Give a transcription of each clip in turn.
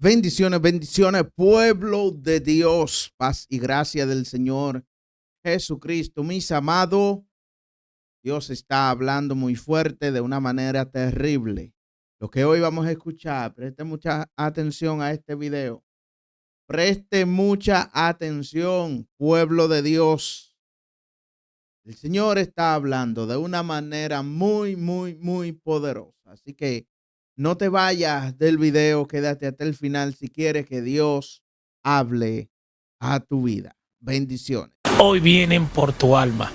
Bendiciones, bendiciones, pueblo de Dios, paz y gracia del Señor Jesucristo. Mis amados, Dios está hablando muy fuerte de una manera terrible. Lo que hoy vamos a escuchar, preste mucha atención a este video. Preste mucha atención, pueblo de Dios. El Señor está hablando de una manera muy poderosa. Así que no te vayas del video, quédate hasta el final si quieres que Dios hable a tu vida. Bendiciones. Hoy vienen por tu alma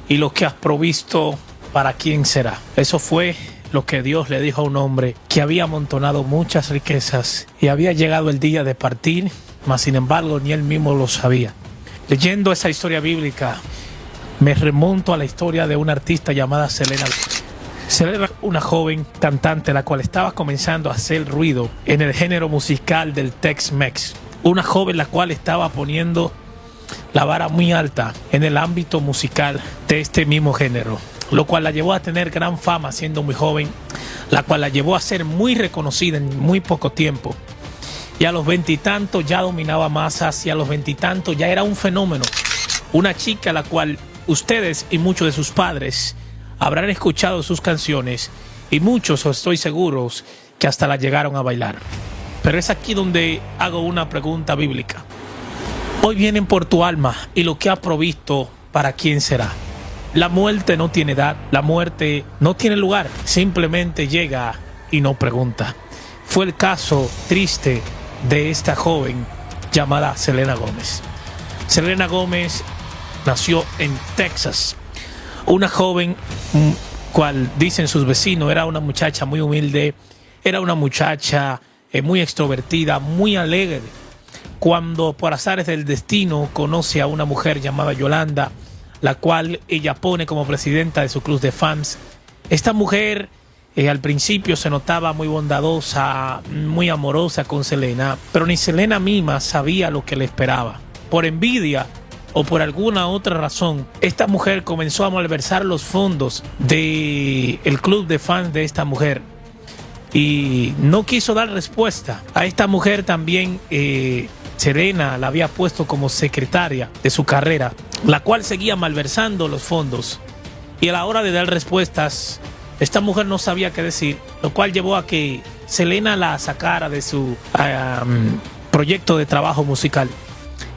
y lo que has provisto, ¿para quién será? Eso fue lo que Dios le dijo a un hombre que había amontonado muchas riquezas y había llegado el día de partir, mas sin embargo ni él mismo lo sabía. Leyendo esa historia bíblica, me remonto a la historia de una artista llamada Selena. Selena, una joven cantante la cual estaba comenzando a hacer ruido en el género musical del Tex-Mex. Una joven la cual estaba poniendo la vara muy alta en el ámbito musical de este mismo género, lo cual la llevó a tener gran fama siendo muy joven, la cual la llevó a ser muy reconocida en muy poco tiempo. Y a los veintitantos ya dominaba masas y a los veintitantos ya era un fenómeno. Una chica la cual ustedes y muchos de sus padres habrán escuchado sus canciones y muchos, estoy seguros, que hasta la llegaron a bailar. Pero es aquí donde hago una pregunta bíblica. Hoy vienen por tu alma y lo que ha provisto, ¿para quién será? La muerte no tiene edad, la muerte no tiene lugar, simplemente llega y no pregunta. Fue el caso triste de esta joven llamada Selena Gómez. Selena Gómez nació en Texas. Una joven, cual dicen sus vecinos, era una muchacha muy humilde, era una muchacha muy extrovertida, muy alegre. Cuando por azares del destino conoce a una mujer llamada Yolanda, la cual ella pone como presidenta de su club de fans. Esta mujer al principio se notaba muy bondadosa, muy amorosa con Selena, pero ni Selena misma sabía lo que le esperaba. Por envidia o por alguna otra razón, esta mujer comenzó a malversar los fondos del club de fans de esta mujer y no quiso dar respuesta. A esta mujer también Selena la había puesto como secretaria de su carrera, la cual seguía malversando los fondos, y a la hora de dar respuestas esta mujer no sabía qué decir, lo cual llevó a que Selena la sacara de su proyecto de trabajo musical.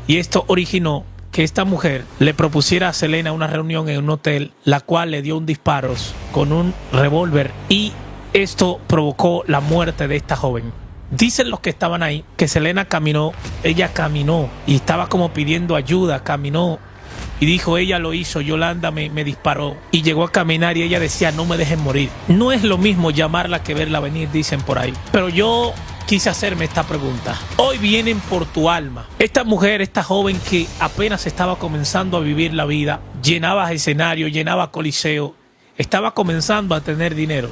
Y esto originó que esta mujer le propusiera a Selena una reunión en un hotel, la cual le dio un disparo con un revólver y esto provocó la muerte de esta joven. Dicen los que estaban ahí que Selena caminó, ella caminó y estaba como pidiendo ayuda, caminó y dijo, ella lo hizo, Yolanda me disparó, y llegó a caminar y ella decía, no me dejen morir. No es lo mismo llamarla que verla venir, dicen por ahí, pero yo quise hacerme esta pregunta. Hoy vienen por tu alma. Esta mujer, esta joven que apenas estaba comenzando a vivir la vida, llenaba escenario, llenaba coliseo, estaba comenzando a tener dinero.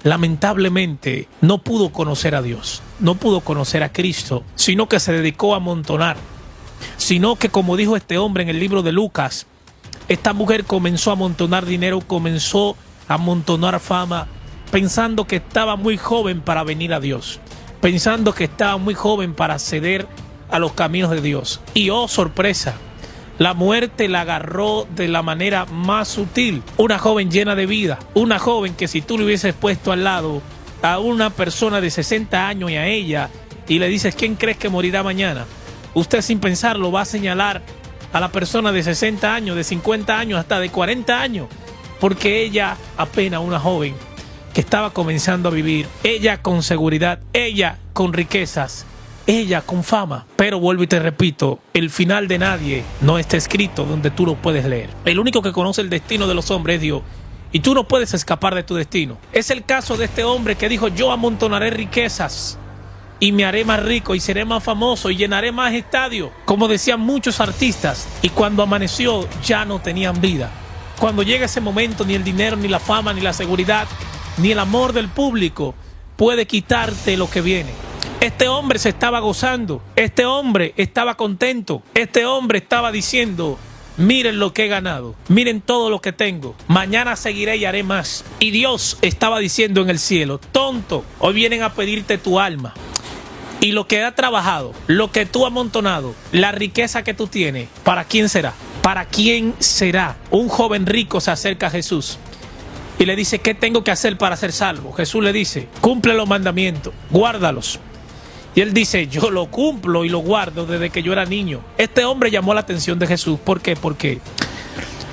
Lamentablemente no pudo conocer a Dios, no pudo conocer a Cristo, sino que se dedicó a amontonar. Sino que, como dijo este hombre en el libro de Lucas, esta mujer comenzó a amontonar dinero, comenzó a amontonar fama, pensando que estaba muy joven para venir a Dios, pensando que estaba muy joven para ceder a los caminos de Dios. Y oh sorpresa, la muerte la agarró de la manera más sutil. Una joven llena de vida, una joven que si tú le hubieses puesto al lado a una persona de 60 años y a ella y le dices, ¿quién crees que morirá mañana? Usted sin pensarlo va a señalar a la persona de 60 años, de 50 años, hasta de 40 años, porque ella apenas una joven que estaba comenzando a vivir, ella con seguridad, ella con riquezas, ella con fama. Pero vuelvo y te repito, el final de nadie no está escrito donde tú lo puedes leer. El único que conoce el destino de los hombres es Dios, y tú no puedes escapar de tu destino. Es el caso de este hombre que dijo, yo amontonaré riquezas y me haré más rico y seré más famoso y llenaré más estadios, como decían muchos artistas, y cuando amaneció ya no tenían vida. Cuando llega ese momento, ni el dinero, ni la fama, ni la seguridad, ni el amor del público puede quitarte lo que viene. Este hombre se estaba gozando, este hombre estaba contento, este hombre estaba diciendo, miren lo que he ganado, miren todo lo que tengo, mañana seguiré y haré más. Y Dios estaba diciendo en el cielo, tonto, hoy vienen a pedirte tu alma. Y lo que has trabajado, lo que tú has amontonado, la riqueza que tú tienes, ¿para quién será? ¿Para quién será? Un joven rico se acerca a Jesús y le dice, ¿qué tengo que hacer para ser salvo? Jesús le dice, cumple los mandamientos, guárdalos. Y él dice, yo lo cumplo y lo guardo desde que yo era niño. Este hombre llamó la atención de Jesús. ¿Por qué? Porque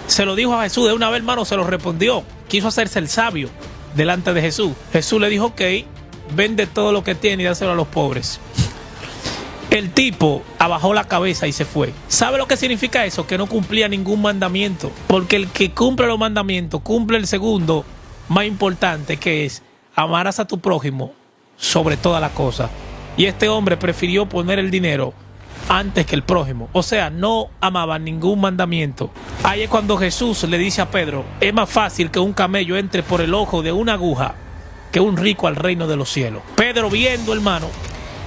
se lo dijo a Jesús de una vez, hermano, se lo respondió. Quiso hacerse el sabio delante de Jesús. Jesús le dijo, ok, vende todo lo que tiene y dáselo a los pobres. El tipo abajó la cabeza y se fue. ¿Sabe lo que significa eso? Que no cumplía ningún mandamiento. Porque el que cumple los mandamientos, cumple el segundo más importante, que es amarás a tu prójimo sobre todas las cosas. Y este hombre prefirió poner el dinero antes que el prójimo. O sea, no amaba ningún mandamiento. Ahí es cuando Jesús le dice a Pedro, es más fácil que un camello entre por el ojo de una aguja que un rico al reino de los cielos. Pedro, viendo, hermano,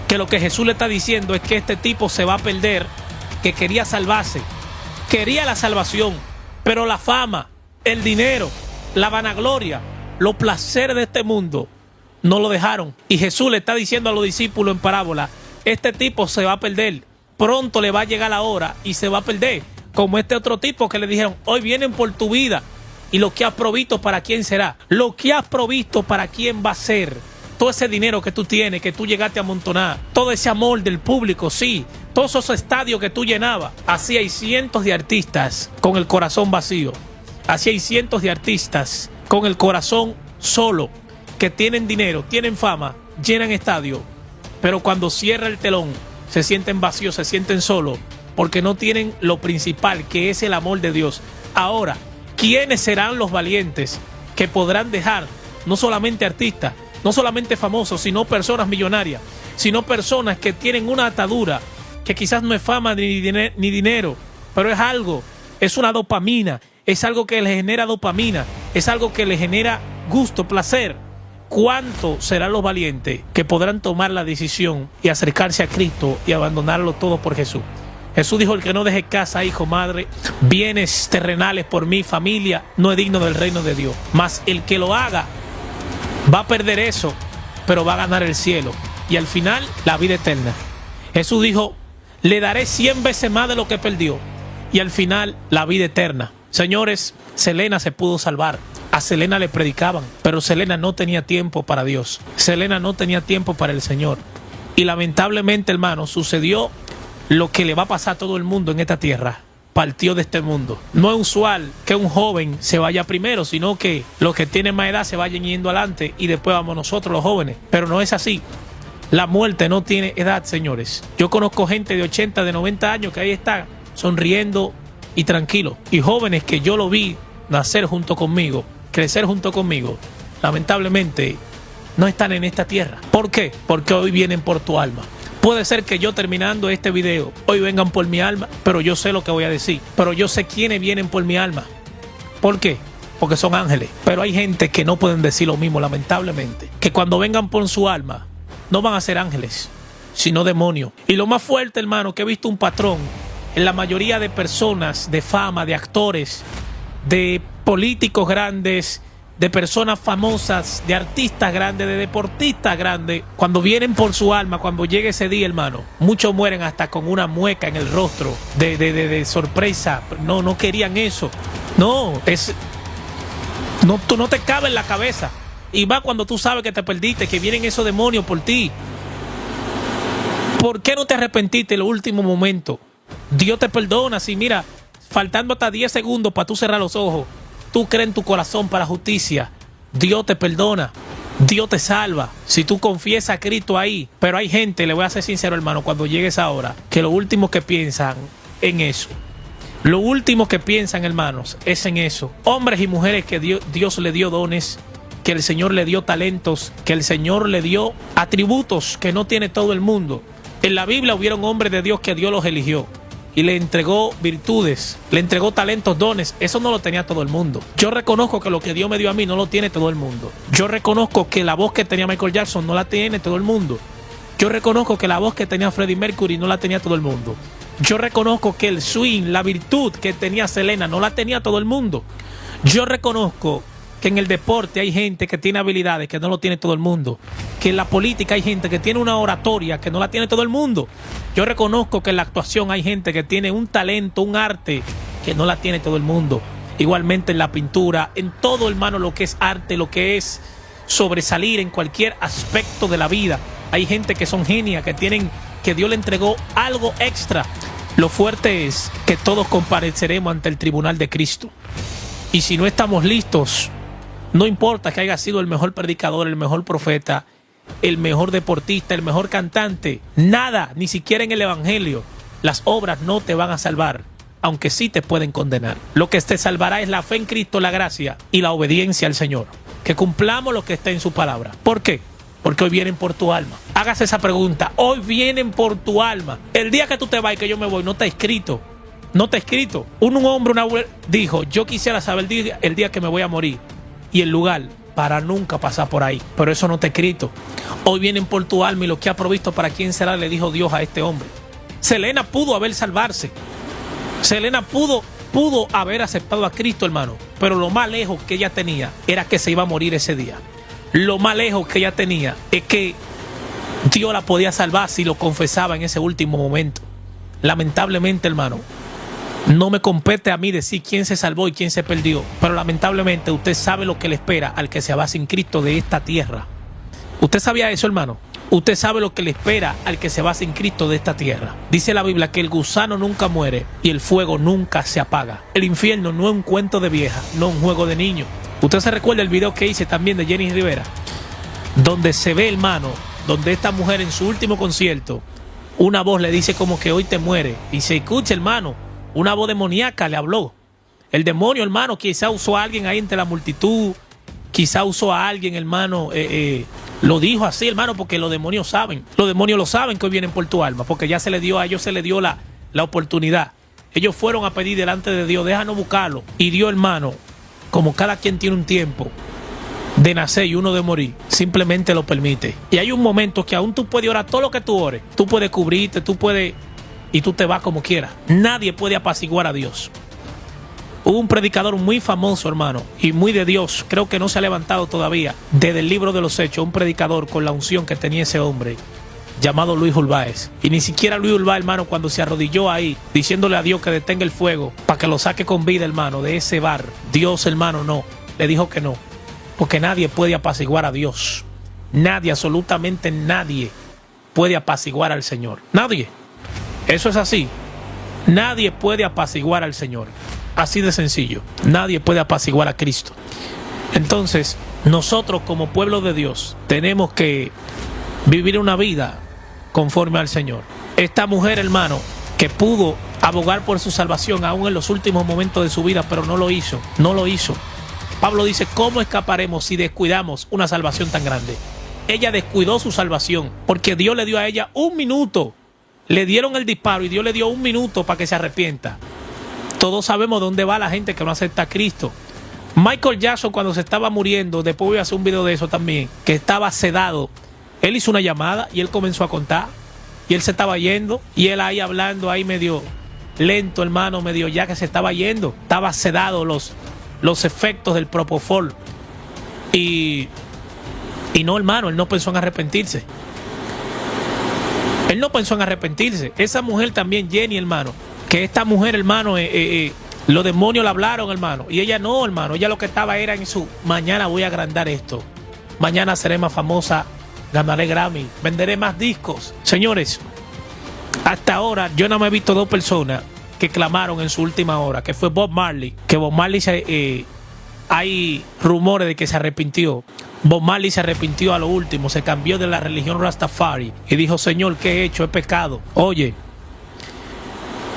que lo que Jesús le está diciendo es que este tipo se va a perder, que quería salvarse, quería la salvación, pero la fama, el dinero, la vanagloria, los placeres de este mundo no lo dejaron. Y Jesús le está diciendo a los discípulos en parábola, este tipo se va a perder, pronto le va a llegar la hora y se va a perder, como este otro tipo que le dijeron, hoy vienen por tu vida y lo que has provisto, ¿para quién será? Lo que has provisto, ¿para quién va a ser? Todo ese dinero que tú tienes, que tú llegaste a amontonar, todo ese amor del público, sí, todos esos estadios que tú llenabas. Así hay cientos de artistas con el corazón vacío. Así hay cientos de artistas con el corazón solo, que tienen dinero, tienen fama, llenan estadios, pero cuando cierra el telón se sienten vacíos, se sienten solos, porque no tienen lo principal, que es el amor de Dios. Ahora, ¿quiénes serán los valientes que podrán dejar no solamente artistas, no solamente famosos, sino personas millonarias, sino personas que tienen una atadura, que quizás no es fama ni dinero, pero es algo, es una dopamina, es algo que le genera dopamina, es algo que le genera gusto, placer? ¿Cuántos serán los valientes que podrán tomar la decisión y acercarse a Cristo y abandonarlo todo por Jesús? Jesús dijo, el que no deje casa, hijo, madre, bienes terrenales por mi familia, no es digno del reino de Dios. Mas el que lo haga va a perder eso, pero va a ganar el cielo y al final la vida eterna. Jesús dijo, le daré 100 veces más de lo que perdió y al final la vida eterna. Señores, Selena se pudo salvar. A Selena le predicaban, pero Selena no tenía tiempo para Dios. Selena no tenía tiempo para el Señor. Y lamentablemente, hermano, sucedió lo que le va a pasar a todo el mundo en esta tierra. Partió de este mundo. No es usual que un joven se vaya primero, sino que los que tienen más edad se vayan yendo adelante y después vamos nosotros los jóvenes. Pero no es así. La muerte no tiene edad, señores. Yo conozco gente de 80, de 90 años que ahí está sonriendo y tranquilo. Y jóvenes que yo lo vi nacer junto conmigo, crecer junto conmigo, lamentablemente no están en esta tierra. ¿Por qué? Porque hoy vienen por tu alma. Puede ser que yo terminando este video, hoy vengan por mi alma, pero yo sé lo que voy a decir. Pero yo sé quiénes vienen por mi alma. ¿Por qué? Porque son ángeles. Pero hay gente que no pueden decir lo mismo, lamentablemente. Que cuando vengan por su alma, no van a ser ángeles, sino demonios. Y lo más fuerte, hermano, que he visto un patrón en la mayoría de personas de fama, de actores, de políticos grandes, de personas famosas, de artistas grandes, de deportistas grandes, cuando vienen por su alma, cuando llegue ese día, hermano, muchos mueren hasta con una mueca en el rostro de sorpresa. No querían eso. No, tú no te cabe en la cabeza. Y va cuando tú sabes que te perdiste, que vienen esos demonios por ti. ¿Por qué no te arrepentiste en los últimos momentos? Dios te perdona. Si mira, faltando hasta 10 segundos para tú cerrar los ojos, tú crees en tu corazón para justicia, Dios te perdona, Dios te salva, si tú confiesas a Cristo ahí. Pero hay gente, le voy a ser sincero, hermano, cuando llegue esa hora, que lo último que piensan en eso. Lo último que piensan, hermanos, es en eso. Hombres y mujeres que Dios le dio dones, que el Señor le dio talentos, que el Señor le dio atributos que no tiene todo el mundo. En la Biblia hubieron hombres de Dios que Dios los eligió y le entregó virtudes, le entregó talentos, dones. Eso no lo tenía todo el mundo. Yo reconozco que lo que Dios me dio a mí no lo tiene todo el mundo. Yo reconozco que la voz que tenía Michael Jackson no la tiene todo el mundo. Yo reconozco que la voz que tenía Freddie Mercury no la tenía todo el mundo. Yo reconozco que el swing, la virtud que tenía Selena no la tenía todo el mundo. Yo reconozco que en el deporte hay gente que tiene habilidades que no lo tiene todo el mundo, que en la política hay gente que tiene una oratoria que no la tiene todo el mundo. Yo reconozco que en la actuación hay gente que tiene un talento, un arte que no la tiene todo el mundo. Igualmente en la pintura, en todo, hermano, lo que es arte, lo que es sobresalir en cualquier aspecto de la vida. Hay gente que son genias, que Dios le entregó algo extra. Lo fuerte es que todos compareceremos ante el tribunal de Cristo. Y si no estamos listos, no importa que haya sido el mejor predicador, el mejor profeta, el mejor deportista, el mejor cantante, nada, ni siquiera en el evangelio, las obras no te van a salvar, aunque sí te pueden condenar. Lo que te salvará es la fe en Cristo, la gracia y la obediencia al Señor. Que cumplamos lo que está en su palabra. ¿Por qué? Porque hoy vienen por tu alma. Hágase esa pregunta. Hoy vienen por tu alma. El día que tú te vas y que yo me voy, no está escrito. No está escrito. Un hombre una vez dijo, yo quisiera saber el día que me voy a morir y el lugar para nunca pasar por ahí. Pero eso no está escrito. Hoy vienen por tu alma y lo que ha provisto para quién será, le dijo Dios a este hombre. Selena pudo haber salvarse. Selena pudo haber aceptado a Cristo, hermano. Pero lo más lejos que ella tenía era que se iba a morir ese día. Lo más lejos que ella tenía es que Dios la podía salvar si lo confesaba en ese último momento. Lamentablemente, hermano, no me compete a mí decir quién se salvó y quién se perdió, pero lamentablemente usted sabe lo que le espera al que se va sin Cristo de esta tierra. ¿Usted sabía eso, hermano? Usted sabe lo que le espera al que se va sin Cristo de esta tierra. Dice la Biblia que el gusano nunca muere y el fuego nunca se apaga. El infierno no es un cuento de vieja, no un juego de niño. Usted se recuerda el video que hice también de Jenny Rivera, donde se ve, hermano, donde esta mujer en su último concierto, una voz le dice como que hoy te muere. Y se escucha, hermano, una voz demoníaca le habló. El demonio, hermano, quizá usó a alguien ahí entre la multitud, quizá usó a alguien, hermano, lo dijo así, hermano, porque los demonios saben. Los demonios lo saben que hoy vienen por tu alma, porque ya se le dio a ellos, se le dio la oportunidad. Ellos fueron a pedir delante de Dios, déjanos buscarlo. Y Dios, hermano, como cada quien tiene un tiempo de nacer y uno de morir, simplemente lo permite. Y hay un momento que aún tú puedes orar todo lo que tú ores. Tú puedes cubrirte, tú puedes, y tú te vas como quieras. Nadie puede apaciguar a Dios. Hubo un predicador muy famoso, hermano, y muy de Dios, creo que no se ha levantado todavía, desde el libro de los Hechos, un predicador con la unción que tenía ese hombre, llamado Luis Urbáez. Y ni siquiera Luis Urbáez, hermano, cuando se arrodilló ahí, diciéndole a Dios que detenga el fuego, para que lo saque con vida, hermano, de ese bar, Dios, hermano, no, le dijo que no, porque nadie puede apaciguar a Dios. Nadie, absolutamente nadie puede apaciguar al Señor. Nadie. Eso es así. Nadie puede apaciguar al Señor. Así de sencillo. Nadie puede apaciguar a Cristo. Entonces, nosotros como pueblo de Dios tenemos que vivir una vida conforme al Señor. Esta mujer, hermano, que pudo abogar por su salvación aún en los últimos momentos de su vida, pero no lo hizo. No lo hizo. Pablo dice, ¿cómo escaparemos si descuidamos una salvación tan grande? Ella descuidó su salvación porque Dios le dio a ella 1 minuto. Le dieron el disparo y Dios le dio 1 minuto para que se arrepienta. Todos sabemos dónde va la gente que no acepta a Cristo. Michael Jackson, cuando se estaba muriendo, después voy a hacer un video de eso también, que estaba sedado, él hizo una llamada y él comenzó a contar. Y él se estaba yendo y él ahí hablando, ahí medio lento, hermano, medio ya que se estaba yendo. Estaba sedado los efectos del propofol. Y no, hermano, él no pensó en arrepentirse. Él no pensó en arrepentirse. Esa mujer también, Jenny, hermano, que esta mujer, hermano, los demonios le hablaron, hermano, y ella no, hermano, ella lo que estaba era en su, mañana voy a agrandar esto, mañana seré más famosa, ganaré Grammy, venderé más discos. Señores, hasta ahora yo no me he visto 2 personas que clamaron en su última hora, que fue Bob Marley, que Bob Marley hay rumores de que se arrepintió. Bob Marley se arrepintió a lo último, se cambió de la religión Rastafari y dijo, Señor, ¿qué he hecho? Es pecado. Oye,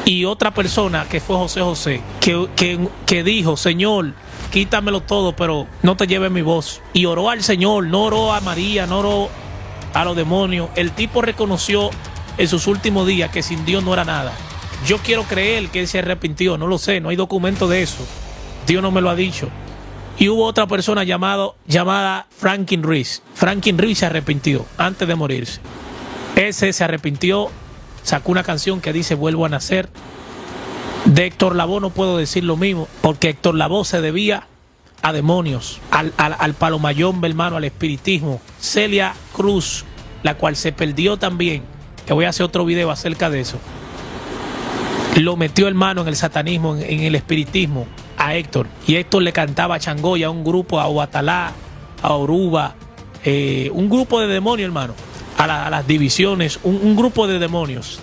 y otra persona que fue José José, que dijo, Señor, quítamelo todo, pero no te lleves mi voz. Y oró al Señor, no oró a María, no oró a los demonios. El tipo reconoció en sus últimos días que sin Dios no era nada. Yo quiero creer que él se arrepintió, no lo sé, no hay documento de eso. Dios no me lo ha dicho. Y hubo otra persona llamada Franklin Ruiz. Franklin Ruiz se arrepintió antes de morirse. Ese se arrepintió, sacó una canción que dice vuelvo a nacer. De Héctor Lavoe no puedo decir lo mismo, porque Héctor Lavoe se debía a demonios, al palomayombe, hermano, al espiritismo. Celia Cruz, la cual se perdió también, que voy a hacer otro video acerca de eso. Lo metió, hermano, en el satanismo, en el espiritismo, a Héctor. Y Héctor le cantaba a Changoya, a un grupo, a Obatalá, a Oruba, un grupo de demonios, hermano, a las divisiones, un grupo de demonios.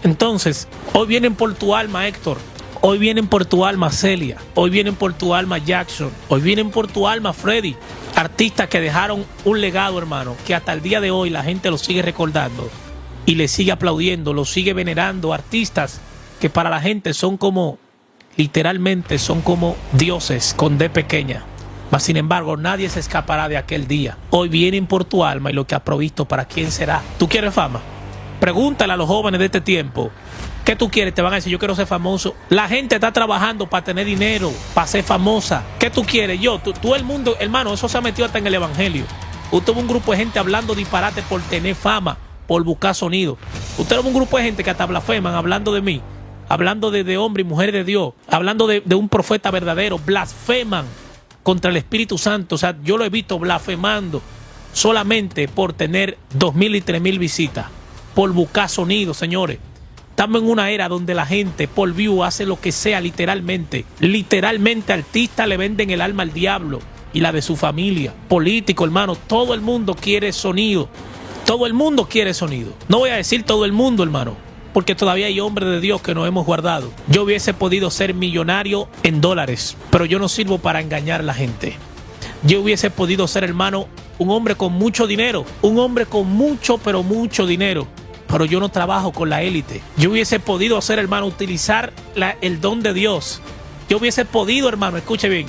Entonces, hoy vienen por tu alma, Héctor. Hoy vienen por tu alma, Celia. Hoy vienen por tu alma, Jackson. Hoy vienen por tu alma, Freddy. Artistas que dejaron un legado, hermano, que hasta el día de hoy la gente lo sigue recordando y le sigue aplaudiendo, lo sigue venerando. Artistas que para la gente son como, literalmente son como dioses con D pequeña. Mas sin embargo, nadie se escapará de aquel día. Hoy vienen por tu alma y lo que has provisto, ¿para quién será? ¿Tú quieres fama? Pregúntale a los jóvenes de este tiempo. ¿Qué tú quieres? Te van a decir, yo quiero ser famoso. La gente está trabajando para tener dinero, para ser famosa. ¿Qué tú quieres? Tú el mundo, hermano, eso se ha metido hasta en el evangelio. Usted ve un grupo de gente hablando disparate por tener fama, por buscar sonido. Usted ve un grupo de gente que hasta blasfeman hablando de mí, hablando de hombre y mujer de Dios, hablando de un profeta verdadero, blasfeman contra el Espíritu Santo. O sea, yo lo he visto blasfemando solamente por tener 2,000 y 3,000 visitas, por buscar sonido, señores. Estamos en una era donde la gente por view hace lo que sea, literalmente. Literalmente, artistas le venden el alma al diablo y la de su familia. Político, hermano, todo el mundo quiere sonido. Todo el mundo quiere sonido. No voy a decir todo el mundo, hermano, porque todavía hay hombres de Dios que nos hemos guardado. Yo hubiese podido ser millonario en dólares, pero yo no sirvo para engañar a la gente. Yo hubiese podido ser, hermano, un hombre con mucho dinero. Un hombre con mucho, pero mucho dinero. Pero yo no trabajo con la élite. Yo hubiese podido hacer, hermano, utilizar el don de Dios. Yo hubiese podido, hermano, escuche bien,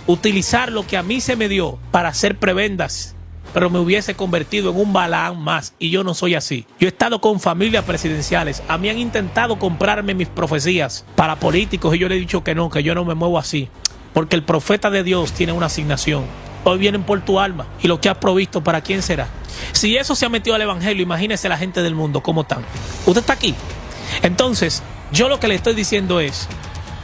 utilizar lo que a mí se me dio para hacer prebendas, pero me hubiese convertido en un Balaam más, y yo no soy así. Yo he estado con familias presidenciales. A mí han intentado comprarme mis profecías para políticos y yo le he dicho que no, que yo no me muevo así, porque el profeta de Dios tiene una asignación. Hoy vienen por tu alma y lo que has provisto, ¿para quién será? Si eso se ha metido al evangelio, imagínese la gente del mundo cómo están. Usted está aquí. Entonces, yo lo que le estoy diciendo es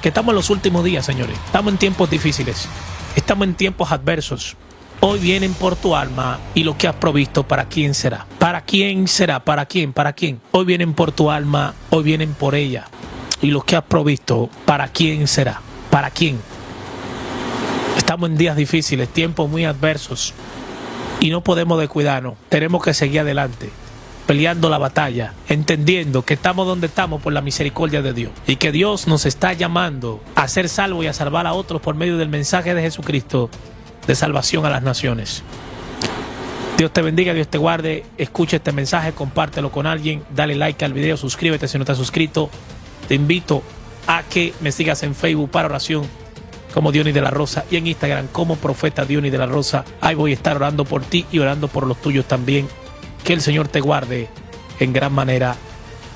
que estamos en los últimos días, señores. Estamos en tiempos difíciles. Estamos en tiempos adversos. Hoy vienen por tu alma y lo que has provisto, ¿para quién será? ¿Para quién será? ¿Para quién? ¿Para quién? Hoy vienen por tu alma, hoy vienen por ella. Y lo que has provisto, ¿para quién será? ¿Para quién? Estamos en días difíciles, tiempos muy adversos. Y no podemos descuidarnos. Tenemos que seguir adelante, peleando la batalla, entendiendo que estamos donde estamos por la misericordia de Dios. Y que Dios nos está llamando a ser salvos y a salvar a otros por medio del mensaje de Jesucristo de salvación a las naciones. Dios te bendiga, Dios te guarde. Escucha este mensaje, compártelo con alguien, dale like al video, suscríbete si no estás suscrito. Te invito a que me sigas en Facebook para oración como Dionis de la Rosa y en Instagram como Profeta Dionis de la Rosa. Ahí voy a estar orando por ti y orando por los tuyos también. Que el Señor te guarde en gran manera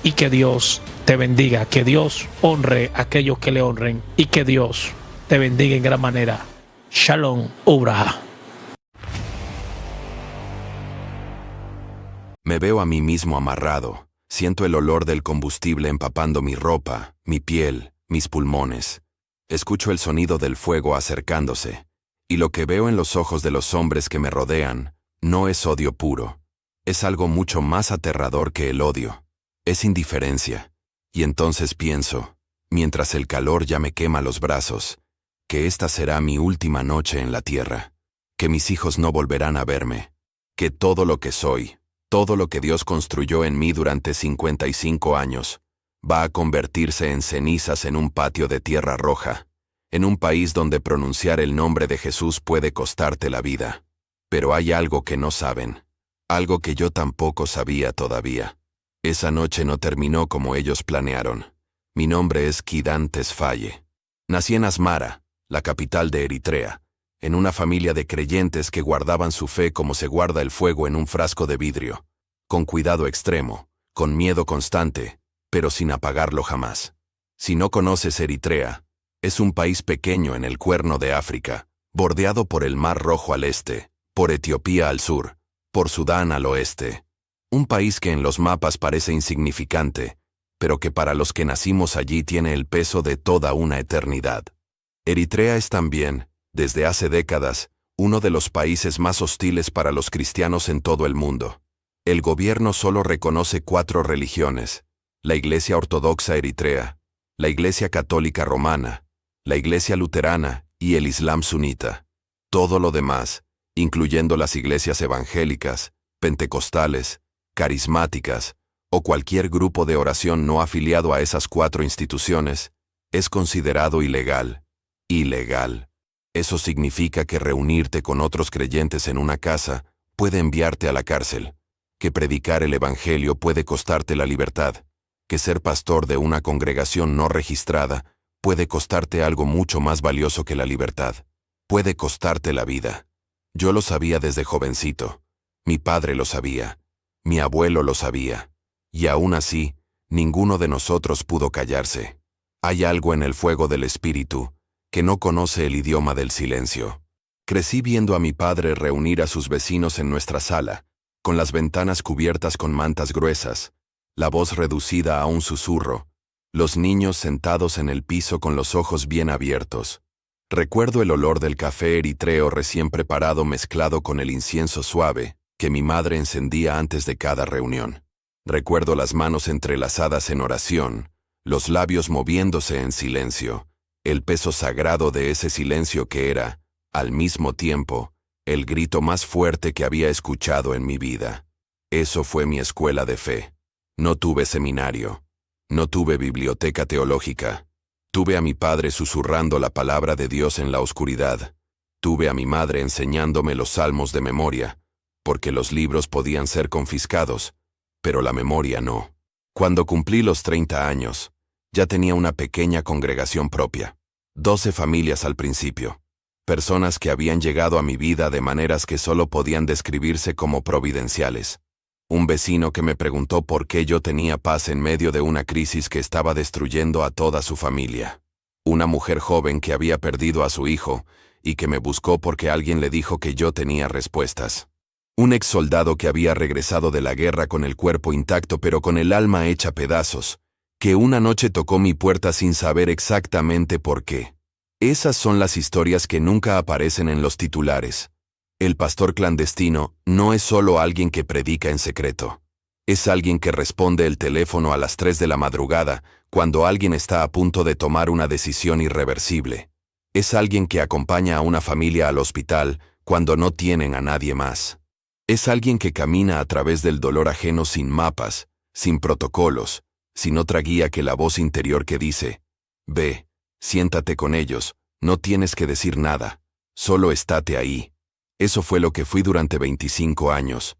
y que Dios te bendiga. Que Dios honre a aquellos que le honren y que Dios te bendiga en gran manera. Shalom Ubraha. Me veo a mí mismo amarrado. Siento el olor del combustible empapando mi ropa, mi piel, mis pulmones. Escucho el sonido del fuego acercándose, y lo que veo en los ojos de los hombres que me rodean no es odio puro. Es algo mucho más aterrador que el odio. Es indiferencia. Y entonces pienso, mientras el calor ya me quema los brazos, que esta será mi última noche en la tierra, que mis hijos no volverán a verme, que todo lo que soy, todo lo que Dios construyó en mí durante 55 años, va a convertirse en cenizas en un patio de tierra roja, en un país donde pronunciar el nombre de Jesús puede costarte la vida. Pero hay algo que no saben, algo que yo tampoco sabía todavía. Esa noche no terminó como ellos planearon. Mi nombre es Kidan Tesfaye. Nací en Asmara, la capital de Eritrea, en una familia de creyentes que guardaban su fe como se guarda el fuego en un frasco de vidrio, con cuidado extremo, con miedo constante, pero sin apagarlo jamás. Si no conoces Eritrea, es un país pequeño en el Cuerno de África, bordeado por el Mar Rojo al este, por Etiopía al sur, por Sudán al oeste. Un país que en los mapas parece insignificante, pero que para los que nacimos allí tiene el peso de toda una eternidad. Eritrea es también, Desde hace décadas, uno de los países más hostiles para los cristianos en todo el mundo. El gobierno solo reconoce 4 religiones: la Iglesia Ortodoxa Eritrea, la Iglesia Católica Romana, la Iglesia Luterana y el Islam sunita. Todo lo demás, incluyendo las iglesias evangélicas, pentecostales, carismáticas o cualquier grupo de oración no afiliado a esas 4 instituciones, es considerado ilegal. Ilegal. Eso significa que reunirte con otros creyentes en una casa puede enviarte a la cárcel, que predicar el evangelio puede costarte la libertad, que ser pastor de una congregación no registrada puede costarte algo mucho más valioso que la libertad. Puede costarte la vida. Yo lo sabía desde jovencito. Mi padre lo sabía. Mi abuelo lo sabía. Y aún así, ninguno de nosotros pudo callarse. Hay algo en el fuego del espíritu que no conoce el idioma del silencio. Crecí viendo a mi padre reunir a sus vecinos en nuestra sala, con las ventanas cubiertas con mantas gruesas, la voz reducida a un susurro, los niños sentados en el piso con los ojos bien abiertos. Recuerdo el olor del café eritreo recién preparado mezclado con el incienso suave que mi madre encendía antes de cada reunión. Recuerdo las manos entrelazadas en oración, los labios moviéndose en silencio, el peso sagrado de ese silencio que era, al mismo tiempo, el grito más fuerte que había escuchado en mi vida. Eso fue mi escuela de fe. No tuve seminario. No tuve biblioteca teológica. Tuve a mi padre susurrando la palabra de Dios en la oscuridad. Tuve a mi madre enseñándome los salmos de memoria, porque los libros podían ser confiscados, pero la memoria no. Cuando cumplí los 30 años, ya tenía una pequeña congregación propia. 12 familias al principio. Personas que habían llegado a mi vida de maneras que solo podían describirse como providenciales. Un vecino que me preguntó por qué yo tenía paz en medio de una crisis que estaba destruyendo a toda su familia. Una mujer joven que había perdido a su hijo y que me buscó porque alguien le dijo que yo tenía respuestas. Un ex soldado que había regresado de la guerra con el cuerpo intacto pero con el alma hecha pedazos, que una noche tocó mi puerta sin saber exactamente por qué. Esas son las historias que nunca aparecen en los titulares. El pastor clandestino no es solo alguien que predica en secreto. Es alguien que responde el teléfono a las 3 de la madrugada cuando alguien está a punto de tomar una decisión irreversible. Es alguien que acompaña a una familia al hospital cuando no tienen a nadie más. Es alguien que camina a través del dolor ajeno sin mapas, sin protocolos, sin otra guía que la voz interior que dice: ve, siéntate con ellos, no tienes que decir nada, solo estate ahí. Eso fue lo que fui durante 25 años.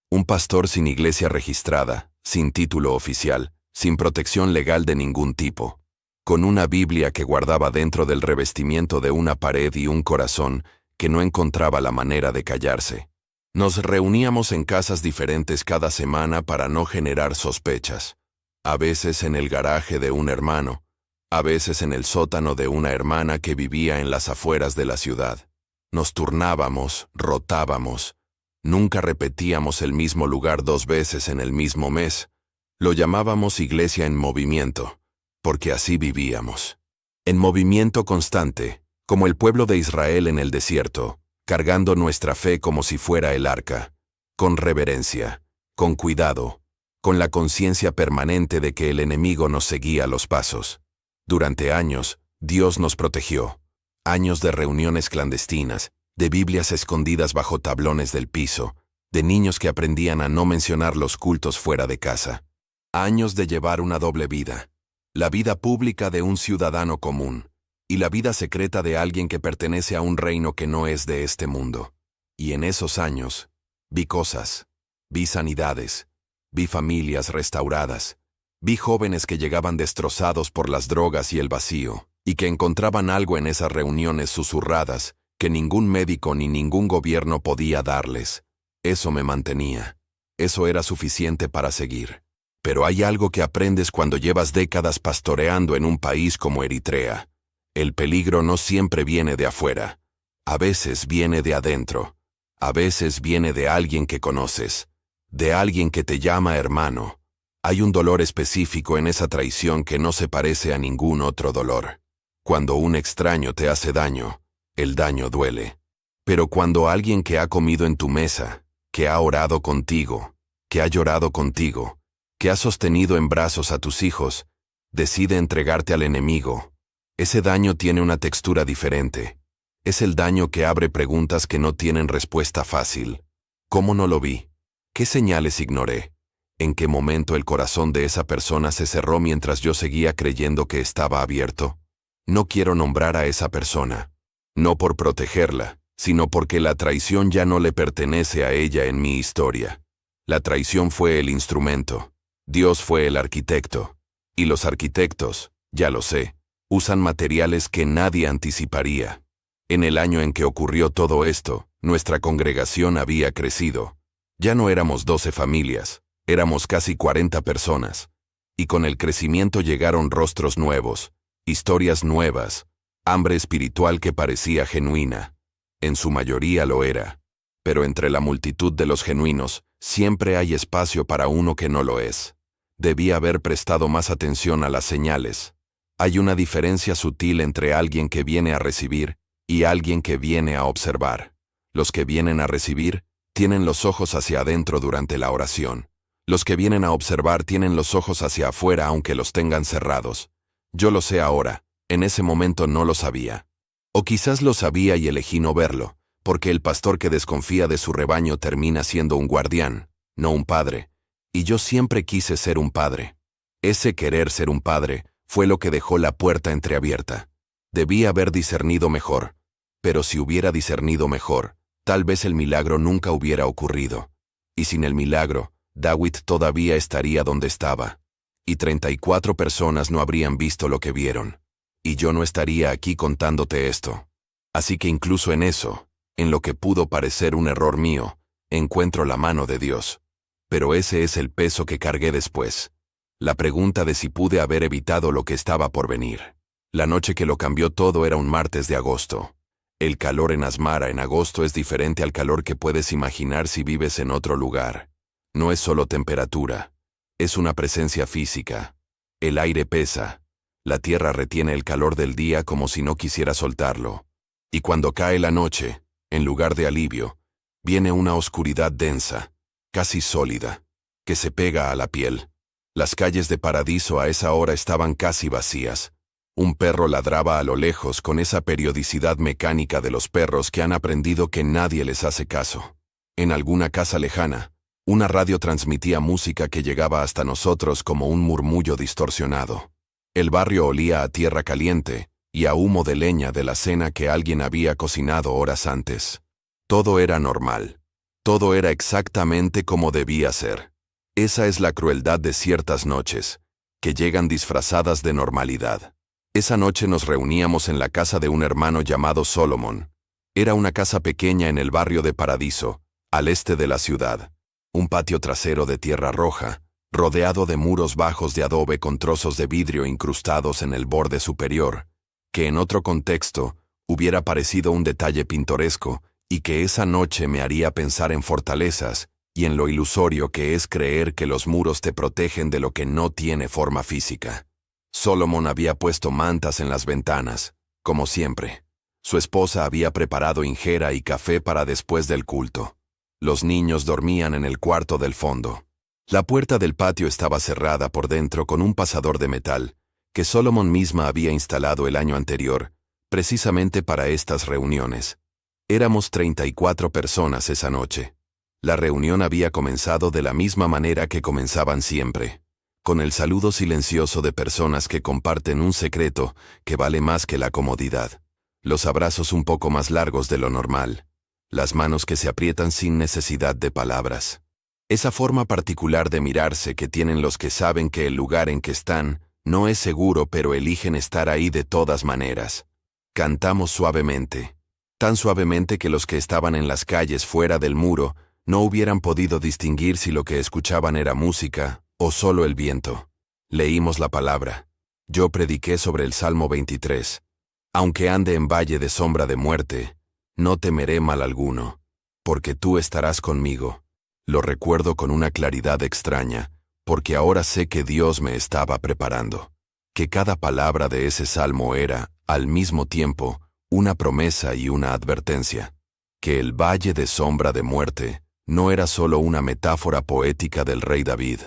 Un pastor sin iglesia registrada, sin título oficial, sin protección legal de ningún tipo. Con una Biblia que guardaba dentro del revestimiento de una pared y un corazón que no encontraba la manera de callarse. Nos reuníamos en casas diferentes cada semana para no generar sospechas. A veces en el garaje de un hermano, a veces en el sótano de una hermana que vivía en las afueras de la ciudad. Nos turnábamos, rotábamos. Nunca repetíamos el mismo lugar 2 veces en el mismo mes. Lo llamábamos Iglesia en Movimiento, porque así vivíamos. En movimiento constante, como el pueblo de Israel en el desierto, cargando nuestra fe como si fuera el arca, con reverencia, con cuidado, con la conciencia permanente de que el enemigo nos seguía los pasos. Durante años, Dios nos protegió. Años de reuniones clandestinas, de Biblias escondidas bajo tablones del piso, de niños que aprendían a no mencionar los cultos fuera de casa. Años de llevar una doble vida. La vida pública de un ciudadano común, y la vida secreta de alguien que pertenece a un reino que no es de este mundo. Y en esos años, vi cosas, vi sanidades, vi familias restauradas, vi jóvenes que llegaban destrozados por las drogas y el vacío, y que encontraban algo en esas reuniones susurradas que ningún médico ni ningún gobierno podía darles. Eso me mantenía. Eso era suficiente para seguir. Pero hay algo que aprendes cuando llevas décadas pastoreando en un país como Eritrea. El peligro no siempre viene de afuera. A veces viene de adentro. A veces viene de alguien que conoces. De alguien que te llama hermano. Hay un dolor específico en esa traición que no se parece a ningún otro dolor. Cuando un extraño te hace daño, El daño duele. Pero cuando alguien que ha comido en tu mesa, que ha orado contigo, que ha llorado contigo, que ha sostenido en brazos a tus hijos, decide entregarte al enemigo, ese daño tiene una textura diferente. Es el daño que abre preguntas que no tienen respuesta fácil. ¿Cómo no lo vi? ¿Qué señales ignoré? ¿En qué momento el corazón de esa persona se cerró mientras yo seguía creyendo que estaba abierto? No quiero nombrar a esa persona. No por protegerla, sino porque la traición ya no le pertenece a ella en mi historia. La traición fue el instrumento. Dios fue el arquitecto. Y los arquitectos, ya lo sé, usan materiales que nadie anticiparía. En el año en que ocurrió todo esto, nuestra congregación había crecido. Ya no éramos 12 familias, éramos casi 40 personas. Y con el crecimiento llegaron rostros nuevos, historias nuevas, hambre espiritual que parecía genuina. En su mayoría lo era. Pero entre la multitud de los genuinos, siempre hay espacio para uno que no lo es. Debía haber prestado más atención a las señales. Hay una diferencia sutil entre alguien que viene a recibir y alguien que viene a observar. Los que vienen a recibir tienen los ojos hacia adentro durante la oración. Los que vienen a observar tienen los ojos hacia afuera aunque los tengan cerrados. Yo lo sé ahora, en ese momento no lo sabía. O quizás lo sabía y elegí no verlo, porque el pastor que desconfía de su rebaño termina siendo un guardián, no un padre. Y yo siempre quise ser un padre. Ese querer ser un padre fue lo que dejó la puerta entreabierta. Debí haber discernido mejor. Pero si hubiera discernido mejor, tal vez el milagro nunca hubiera ocurrido. Y sin el milagro, David todavía estaría donde estaba. Y 34 personas no habrían visto lo que vieron. Y yo no estaría aquí contándote esto. Así que incluso en eso, en lo que pudo parecer un error mío, encuentro la mano de Dios. Pero ese es el peso que cargué después. La pregunta de si pude haber evitado lo que estaba por venir. La noche que lo cambió todo era un martes de agosto. El calor en Asmara en agosto es diferente al calor que puedes imaginar si vives en otro lugar. No es solo temperatura, es una presencia física. El aire pesa. La tierra retiene el calor del día como si no quisiera soltarlo. Y cuando cae la noche, en lugar de alivio, viene una oscuridad densa, casi sólida, que se pega a la piel. Las calles de Paradiso a esa hora estaban casi vacías. Un perro ladraba a lo lejos con esa periodicidad mecánica de los perros que han aprendido que nadie les hace caso. En alguna casa lejana, una radio transmitía música que llegaba hasta nosotros como un murmullo distorsionado. El barrio olía a tierra caliente y a humo de leña de la cena que alguien había cocinado horas antes. Todo era normal. Todo era exactamente como debía ser. Esa es la crueldad de ciertas noches, que llegan disfrazadas de normalidad. Esa noche nos reuníamos en la casa de un hermano llamado Solomon. Era una casa pequeña en el barrio de Paradiso, al este de la ciudad. Un patio trasero de tierra roja, rodeado de muros bajos de adobe con trozos de vidrio incrustados en el borde superior, que en otro contexto hubiera parecido un detalle pintoresco y que esa noche me haría pensar en fortalezas y en lo ilusorio que es creer que los muros te protegen de lo que no tiene forma física. Solomon había puesto mantas en las ventanas, como siempre. Su esposa había preparado injera y café para después del culto. Los niños dormían en el cuarto del fondo. La puerta del patio estaba cerrada por dentro con un pasador de metal, que Solomon misma había instalado el año anterior, precisamente para estas reuniones. Éramos 34 personas esa noche. La reunión había comenzado de la misma manera que comenzaban siempre, con el saludo silencioso de personas que comparten un secreto que vale más que la comodidad. Los abrazos un poco más largos de lo normal. Las manos que se aprietan sin necesidad de palabras. Esa forma particular de mirarse que tienen los que saben que el lugar en que están no es seguro pero eligen estar ahí de todas maneras. Cantamos suavemente. Tan suavemente que los que estaban en las calles fuera del muro no hubieran podido distinguir si lo que escuchaban era música o solo el viento. Leímos la palabra. Yo prediqué sobre el Salmo 23. Aunque ande en valle de sombra de muerte, no temeré mal alguno, porque tú estarás conmigo. Lo recuerdo con una claridad extraña, porque ahora sé que Dios me estaba preparando. Que cada palabra de ese salmo era, al mismo tiempo, una promesa y una advertencia, que el valle de sombra de muerte no era solo una metáfora poética del rey David,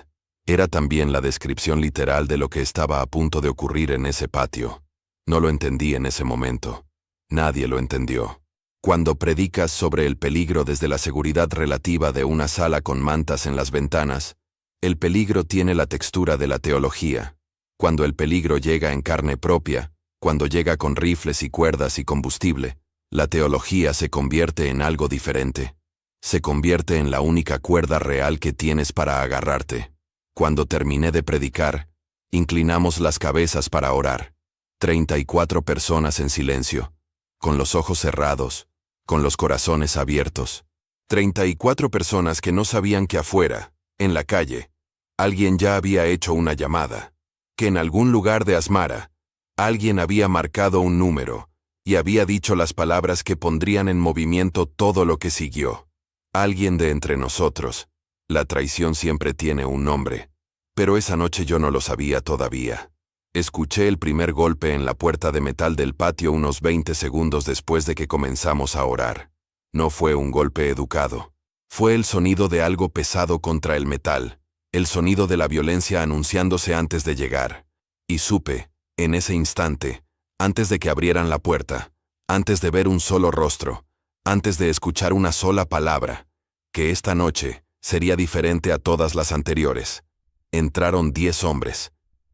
era también la descripción literal de lo que estaba a punto de ocurrir en ese patio. No lo entendí en ese momento. Nadie lo entendió. Cuando predicas sobre el peligro desde la seguridad relativa de una sala con mantas en las ventanas, el peligro tiene la textura de la teología. Cuando el peligro llega en carne propia, cuando llega con rifles y cuerdas y combustible, la teología se convierte en algo diferente. Se convierte en la única cuerda real que tienes para agarrarte. Cuando terminé de predicar, inclinamos las cabezas para orar. 34 personas en silencio, con los ojos cerrados, con los corazones abiertos. 34 personas que no sabían que afuera, en la calle, alguien ya había hecho una llamada, que en algún lugar de Asmara, alguien había marcado un número y había dicho las palabras que pondrían en movimiento todo lo que siguió. Alguien de entre nosotros. La traición siempre tiene un nombre, pero esa noche yo no lo sabía todavía. Escuché el primer golpe en la puerta de metal del patio unos 20 segundos después de que comenzamos a orar. No fue un golpe educado. Fue el sonido de algo pesado contra el metal, el sonido de la violencia anunciándose antes de llegar. Y supe, en ese instante, antes de que abrieran la puerta, antes de ver un solo rostro, antes de escuchar una sola palabra, que esta noche sería diferente a todas las anteriores. Entraron 10 hombres.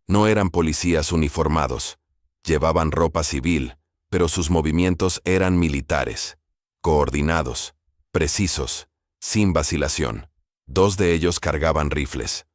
No eran policías uniformados. Llevaban ropa civil, pero sus movimientos eran militares. Coordinados, precisos, sin vacilación. 2 de ellos cargaban rifles.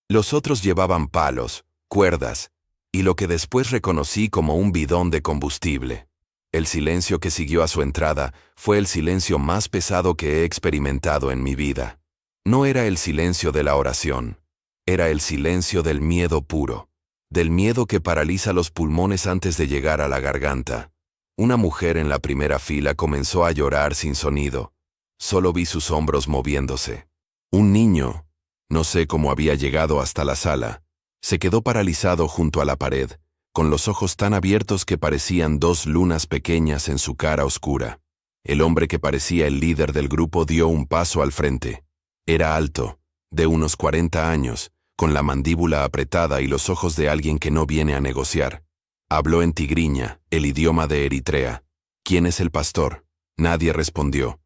Los otros llevaban palos, cuerdas, y lo que después reconocí como un bidón de combustible. El silencio que siguió a su entrada fue el silencio más pesado que he experimentado en mi vida. No era el silencio de la oración. Era el silencio del miedo puro. Del miedo que paraliza los pulmones antes de llegar a la garganta. Una mujer en la primera fila comenzó a llorar sin sonido. Solo vi sus hombros moviéndose. Un niño, no sé cómo había llegado hasta la sala, se quedó paralizado junto a la pared, con los ojos tan abiertos que parecían 2 lunas pequeñas en su cara oscura. El hombre que parecía el líder del grupo dio un paso al frente. Era alto, de unos 40 años, con la mandíbula apretada y los ojos de alguien que no viene a negociar. Habló en tigriña, el idioma de Eritrea. ¿Quién es el pastor? Nadie respondió.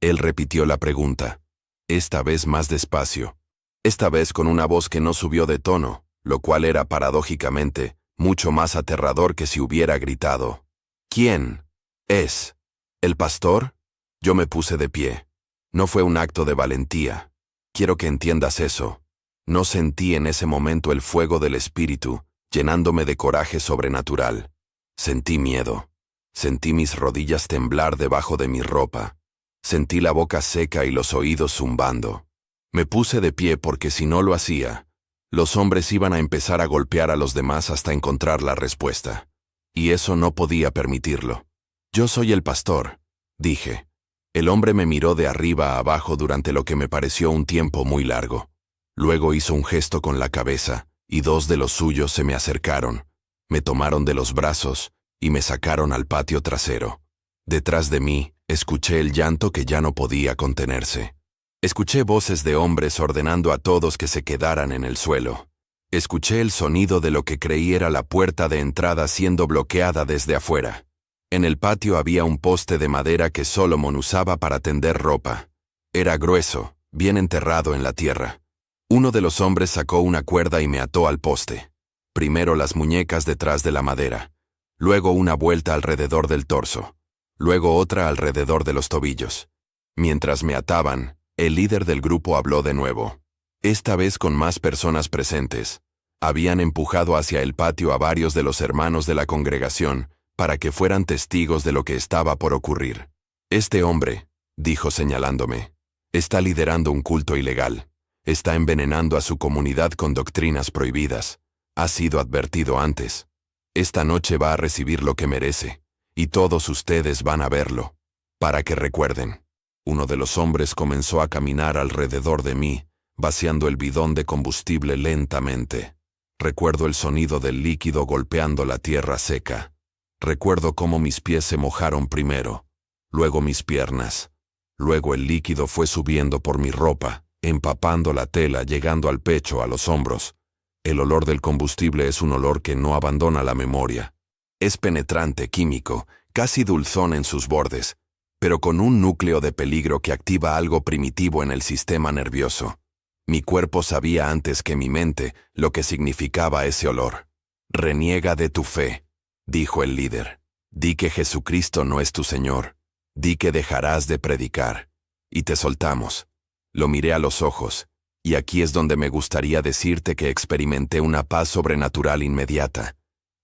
Él repitió la pregunta, esta vez más despacio. Esta vez con una voz que no subió de tono, lo cual era paradójicamente mucho más aterrador que si hubiera gritado. ¿Quién es el pastor? Yo me puse de pie. No fue un acto de valentía. Quiero que entiendas eso. No sentí en ese momento el fuego del espíritu, llenándome de coraje sobrenatural. Sentí miedo. Sentí mis rodillas temblar debajo de mi ropa. Sentí la boca seca y los oídos zumbando. Me puse de pie porque si no lo hacía, los hombres iban a empezar a golpear a los demás hasta encontrar la respuesta. Y eso no podía permitirlo. Yo soy el pastor, dije. El hombre me miró de arriba a abajo durante lo que me pareció un tiempo muy largo. Luego hizo un gesto con la cabeza, y 2 de los suyos se me acercaron, me tomaron de los brazos y me sacaron al patio trasero. Detrás de mí, escuché el llanto que ya no podía contenerse. Escuché voces de hombres ordenando a todos que se quedaran en el suelo. Escuché el sonido de lo que creí era la puerta de entrada siendo bloqueada desde afuera. En el patio había un poste de madera que Solomon usaba para tender ropa. Era grueso, bien enterrado en la tierra. Uno de los hombres sacó una cuerda y me ató al poste. Primero las muñecas detrás de la madera, luego una vuelta alrededor del torso, luego otra alrededor de los tobillos. Mientras me ataban, el líder del grupo habló de nuevo. Esta vez con más personas presentes. Habían empujado hacia el patio a varios de los hermanos de la congregación para que fueran testigos de lo que estaba por ocurrir. Este hombre, dijo señalándome, está liderando un culto ilegal. Está envenenando a su comunidad con doctrinas prohibidas. Ha sido advertido antes. Esta noche va a recibir lo que merece, y todos ustedes van a verlo, para que recuerden. Uno de los hombres comenzó a caminar alrededor de mí, vaciando el bidón de combustible lentamente. Recuerdo el sonido del líquido golpeando la tierra seca. Recuerdo cómo mis pies se mojaron primero, luego mis piernas. Luego el líquido fue subiendo por mi ropa, empapando la tela, llegando al pecho, a los hombros. El olor del combustible es un olor que no abandona la memoria. Es penetrante, químico, casi dulzón en sus bordes, pero con un núcleo de peligro que activa algo primitivo en el sistema nervioso. Mi cuerpo sabía antes que mi mente lo que significaba ese olor. «Reniega de tu fe», dijo el líder. «Di que Jesucristo no es tu Señor. Di que dejarás de predicar». Y te soltamos. Lo miré a los ojos, y aquí es donde me gustaría decirte que experimenté una paz sobrenatural inmediata,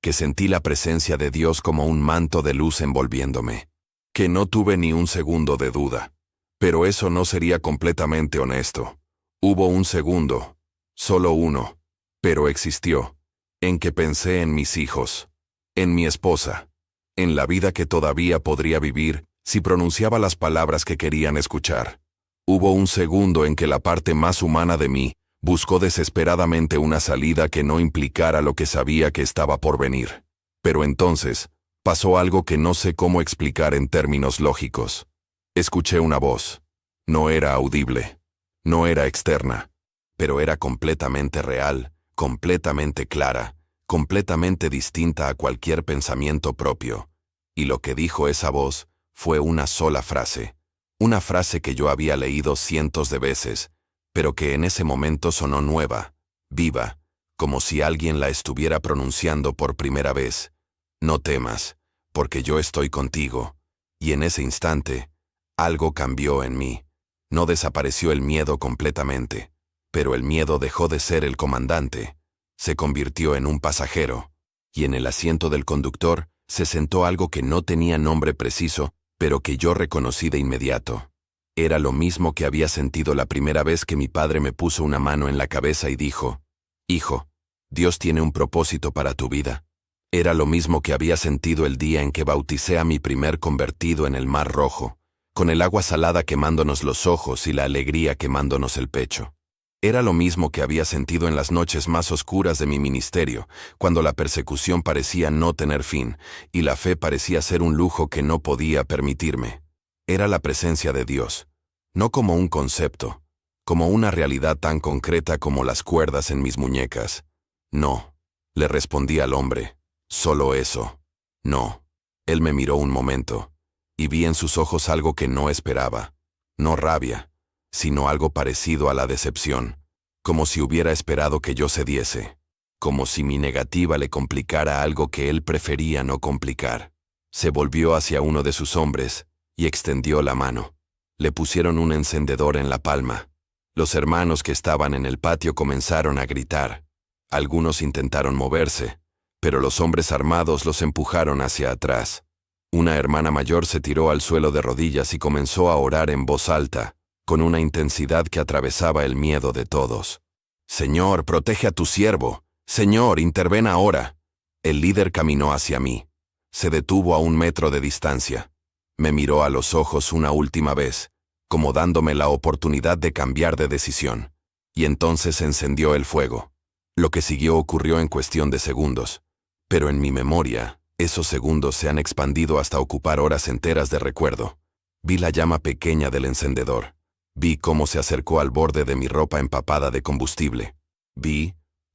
que sentí la presencia de Dios como un manto de luz envolviéndome, que no tuve ni un segundo de duda. Pero eso no sería completamente honesto. Hubo un segundo, solo uno, pero existió, en que pensé en mis hijos, en mi esposa, en la vida que todavía podría vivir si pronunciaba las palabras que querían escuchar. Hubo un segundo en que la parte más humana de mí buscó desesperadamente una salida que no implicara lo que sabía que estaba por venir. Pero entonces, pasó algo que no sé cómo explicar en términos lógicos. Escuché una voz. No era audible. No era externa. Pero era completamente real, completamente clara, completamente distinta a cualquier pensamiento propio. Y lo que dijo esa voz fue una sola frase. Una frase que yo había leído cientos de veces, pero que en ese momento sonó nueva, viva, como si alguien la estuviera pronunciando por primera vez. No temas, porque yo estoy contigo. Y en ese instante, algo cambió en mí. No desapareció el miedo completamente, pero el miedo dejó de ser el comandante. Se convirtió en un pasajero, y en el asiento del conductor se sentó algo que no tenía nombre preciso, pero que yo reconocí de inmediato. Era lo mismo que había sentido la primera vez que mi padre me puso una mano en la cabeza y dijo: «Hijo, Dios tiene un propósito para tu vida». Era lo mismo que había sentido el día en que bauticé a mi primer convertido en el Mar Rojo, con el agua salada quemándonos los ojos y la alegría quemándonos el pecho. Era lo mismo que había sentido en las noches más oscuras de mi ministerio, cuando la persecución parecía no tener fin, y la fe parecía ser un lujo que no podía permitirme. Era la presencia de Dios, no como un concepto, como una realidad tan concreta como las cuerdas en mis muñecas. «No», le respondí al hombre, «solo eso». «No». Él me miró un momento, y vi en sus ojos algo que no esperaba. No rabia, sino algo parecido a la decepción, como si hubiera esperado que yo cediese, como si mi negativa le complicara algo que él prefería no complicar. Se volvió hacia uno de sus hombres y extendió la mano. Le pusieron un encendedor en la palma. Los hermanos que estaban en el patio comenzaron a gritar. Algunos intentaron moverse, pero los hombres armados los empujaron hacia atrás. Una hermana mayor se tiró al suelo de rodillas y comenzó a orar en voz alta, con una intensidad que atravesaba el miedo de todos. «Señor, protege a tu siervo. Señor, interven ahora». El líder caminó hacia mí. Se detuvo a 1 metro de distancia. Me miró a los ojos una última vez, como dándome la oportunidad de cambiar de decisión. Y entonces encendió el fuego. Lo que siguió ocurrió en cuestión de segundos. Pero en mi memoria, esos segundos se han expandido hasta ocupar horas enteras de recuerdo. Vi la llama pequeña del encendedor. Vi cómo se acercó al borde de mi ropa empapada de combustible. Vi,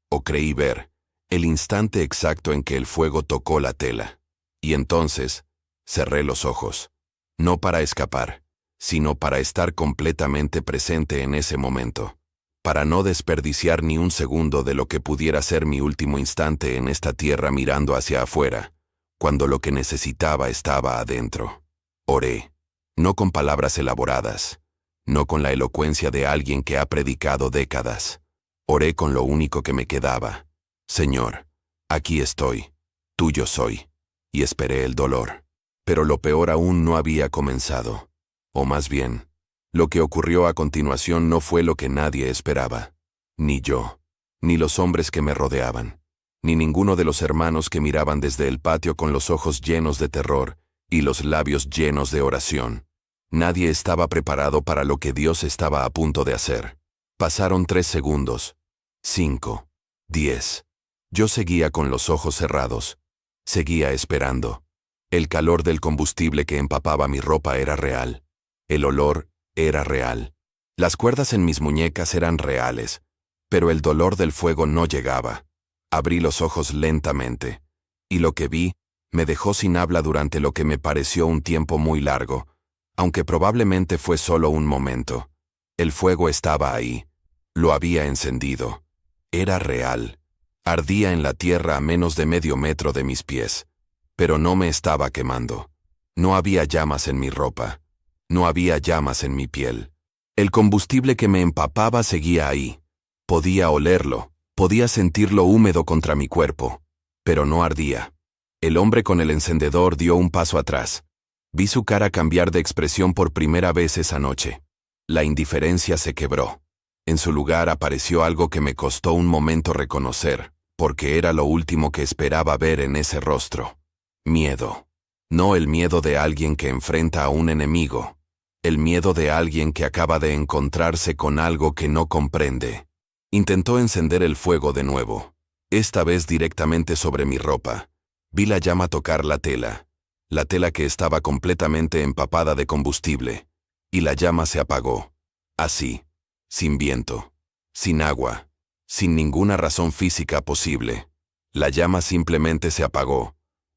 o creí ver, el instante exacto en que el fuego tocó la tela. Y entonces, cerré los ojos. No para escapar, sino para estar completamente presente en ese momento. Para no desperdiciar ni un segundo de lo que pudiera ser mi último instante en esta tierra mirando hacia afuera, cuando lo que necesitaba estaba adentro. Oré, no con palabras elaboradas, no con la elocuencia de alguien que ha predicado décadas. Oré con lo único que me quedaba. «Señor, aquí estoy, tuyo soy». Y esperé el dolor. Pero lo peor aún no había comenzado. O más bien, lo que ocurrió a continuación no fue lo que nadie esperaba. Ni yo, ni los hombres que me rodeaban, ni ninguno de los hermanos que miraban desde el patio con los ojos llenos de terror y los labios llenos de oración. Nadie estaba preparado para lo que Dios estaba a punto de hacer. Pasaron 3 segundos. 5. 10. Yo seguía con los ojos cerrados. Seguía esperando. El calor del combustible que empapaba mi ropa era real. El olor era real. Las cuerdas en mis muñecas eran reales, pero el dolor del fuego no llegaba. Abrí los ojos lentamente, y lo que vi me dejó sin habla durante lo que me pareció un tiempo muy largo, aunque probablemente fue solo un momento. El fuego estaba ahí. Lo había encendido. Era real. Ardía en la tierra a menos de medio metro de mis pies, pero no me estaba quemando. No había llamas en mi ropa. No había llamas en mi piel. El combustible que me empapaba seguía ahí. Podía olerlo, podía sentirlo húmedo contra mi cuerpo, pero no ardía. El hombre con el encendedor dio un paso atrás. Vi su cara cambiar de expresión por primera vez esa noche. La indiferencia se quebró. En su lugar apareció algo que me costó un momento reconocer, porque era lo último que esperaba ver en ese rostro. Miedo. No el miedo de alguien que enfrenta a un enemigo. El miedo de alguien que acaba de encontrarse con algo que no comprende. Intentó encender el fuego de nuevo, esta vez directamente sobre mi ropa. Vi la llama tocar la tela que estaba completamente empapada de combustible, y la llama se apagó. Así, sin viento, sin agua, sin ninguna razón física posible. La llama simplemente se apagó.